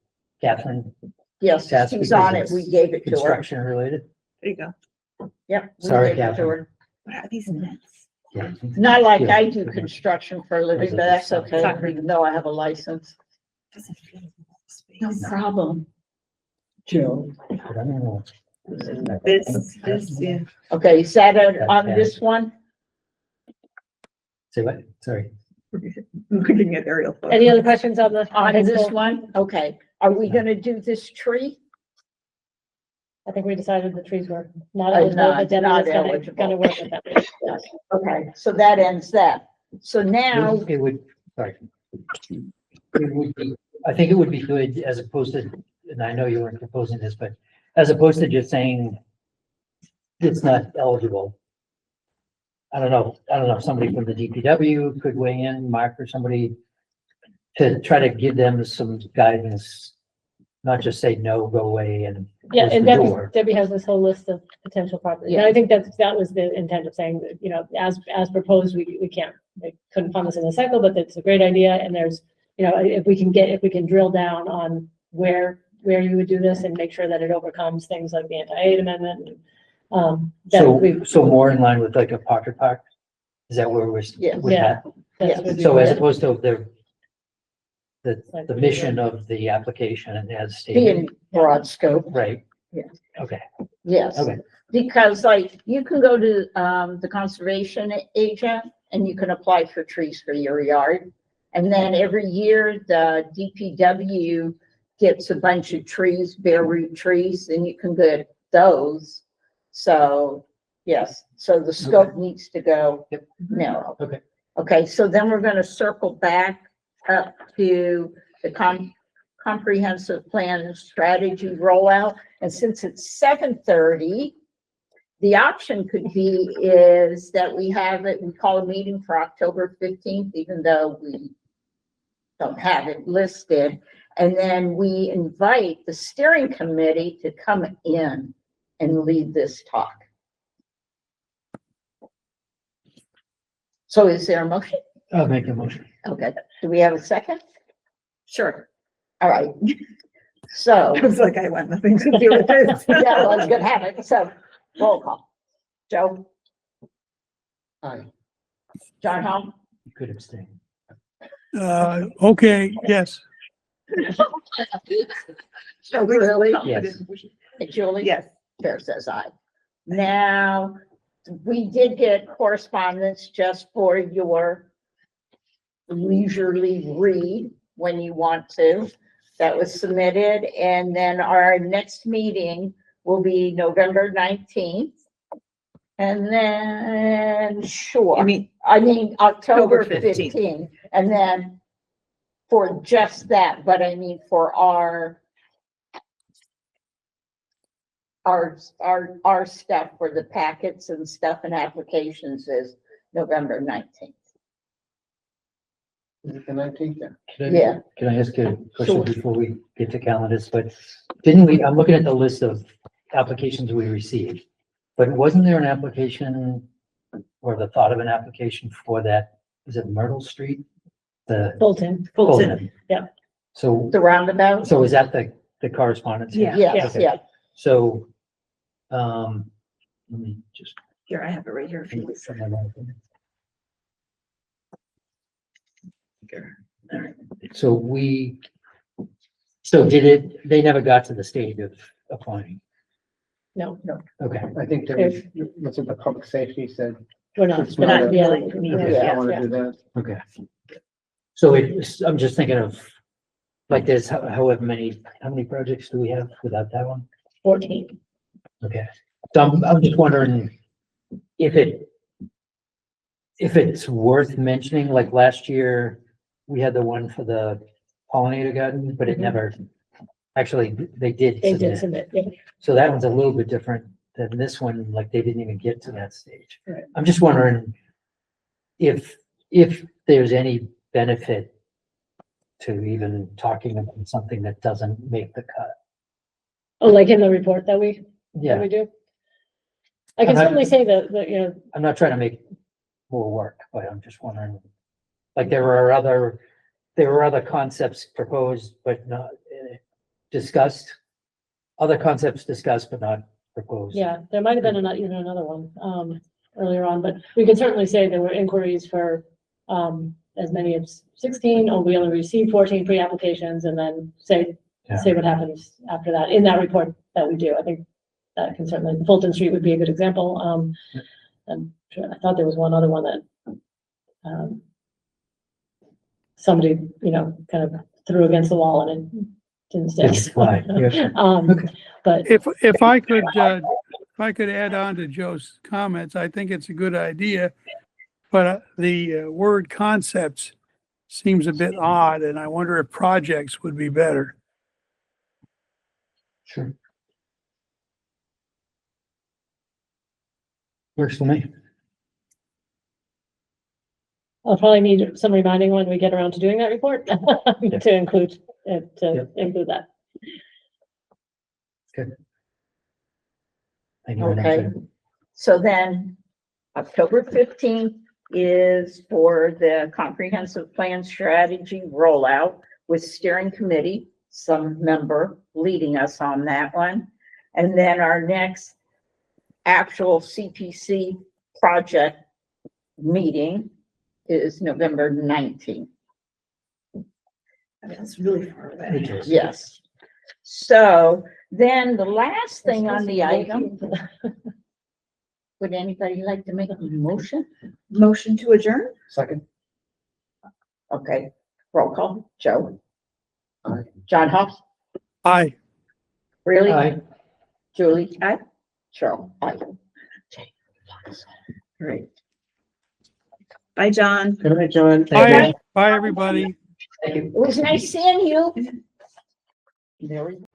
Catherine Yes, That's she's because on it. it's We gave it to her. construction related. There you go. Yep. we Sorry, gave it to Catherine. her. What are these nets? Yeah. Not like Yeah. I do construction for a living, but that's okay, even though I have a license. Doesn't feel like space. No problem. Jill, But I don't know. This, yeah. Okay, is that on this one? Say what? Sorry. Looking at aerial. photos. Any other questions on the? On high this school? one? Okay. Are we gonna do this tree? I think we decided the trees were not Uh, eligible, not- but Debbie not was gonna eligible. work with them. Yes. Okay, so that ends that. So now, It would, sorry. It would be, I think it would be good as opposed to, and I know you weren't proposing this, but as opposed to just saying it's not eligible. I don't know, somebody from the DPW could weigh in, Mark or somebody, to try to give them some guidance, not just say no, go away and Yeah, close and the door. Debbie has this whole list of potential properties. And I think that was the intent of saying, that, you know, as proposed, we can't, we couldn't fund this in the cycle, but it's a great idea. And there's, you know, if we can drill down on where you would do this and make sure that it overcomes things like the anti-aid amendment. And, So more in line with like a pocket park? Is that where we're? Yes. with Yeah. that? that's what we So as did. opposed to the mission of the application as be in stated, broad scope, right? Yeah. Okay, yes. okay, Because like, you can go to, the conservation agent and you can apply for trees for your yard. And then every year, the DPW gets a bunch of trees, bare root trees, and you can get those. So, yes, so the scope needs to go Yep. narrow. Okay. Okay, so then we're gonna circle back up to the comprehensive plan and strategy rollout. And since it's 7:30, the option could be is that we have it, we call a meeting for October 15th, even though we don't have it listed. And then we invite the steering committee to come in and lead this talk. So is there a motion? I'll make a motion. Okay, do we have a second? Sure. All right. So, I was like, I want nothing to do with this. yeah, let's get have it. So, roll call. Joe, aye. John Hall, You could abstain. Okay, yes. so really, Yes. Julie? Yes. Chair says aye. Now, we did get correspondence just for your leisurely read when you want to. That was submitted, and then our next meeting will be November 19th. And then, sure. I mean, I mean, October October 15th. 15th, and then for just that, but I mean, for our stuff for the packets and stuff and applications is November 19th. Is it the 19th? Yeah. Can I ask a question Sure. before we get to calendars? But didn't we, I'm looking at the list of applications we received, but wasn't there an application or the thought of an application for that, is it Myrtle Street? The Fulton. Fulton. yeah. So, The roundabout? so is that the correspondence? Yeah. Yes, Okay. yeah, So, Let me just. Here, I have it right here. If you would. So they never got to the stage of applying? No, Okay, I think there was, what's it, the public safety said. we're not. It's we're not not- really yeah, needed, Yeah, I yeah. wanna do that. okay. So I'm just thinking of, like, there's however many, how many projects do we have without that one? 14. Okay, so I'm just wondering if it's worth mentioning, like last year, we had the one for the pollinator garden, but it Mhm. never, actually, they did They did submit. submit, yeah. So that one's a little bit different than this one, like they didn't even get to that stage. Right. I'm just wondering if there's any benefit to even talking about something that doesn't make the cut. Oh, like in the report that we Yeah, do? I can I'm not- certainly say that, you know, I'm not trying to make more work, but I'm just wondering, like, there were other concepts proposed, but not discussed. Other concepts discussed, but not proposed. yeah, there might have been even another one, earlier on, but we can certainly say there were inquiries for, as many as 16, or we only received 14 pre-applications, and then say what happens after that, in that report that we do. I think that can certainly, Fulton Street would be a good example. I'm sure, I thought there was one other one that, somebody, kind of threw against the wall and it didn't Didn't stick. fly, yeah. Okay. But If I could add on to Joe's comments, I think it's a good idea. But the word concepts seems a bit odd, and I wonder if projects would be better. Sure. Works for me. I'll probably need some reminding when we get around to doing that report to include that. Thank you very much. Okay. So then, October 15th is for the comprehensive plan strategy rollout with steering committee, some member leading us on that one. And then our next actual CPC project meeting is November 19th. That's really far away. It is. Yes. So then the last thing on the item, would anybody like to make a motion? Motion to adjourn? Second, Okay, roll call, Joe. Aye. John Hoff, Aye. really? Aye. Julie? Aye. Cheryl? Aye. Great. Bye, John. good night, John. Thank you. Bye, everybody. Thank you. It was nice seeing you. There we go.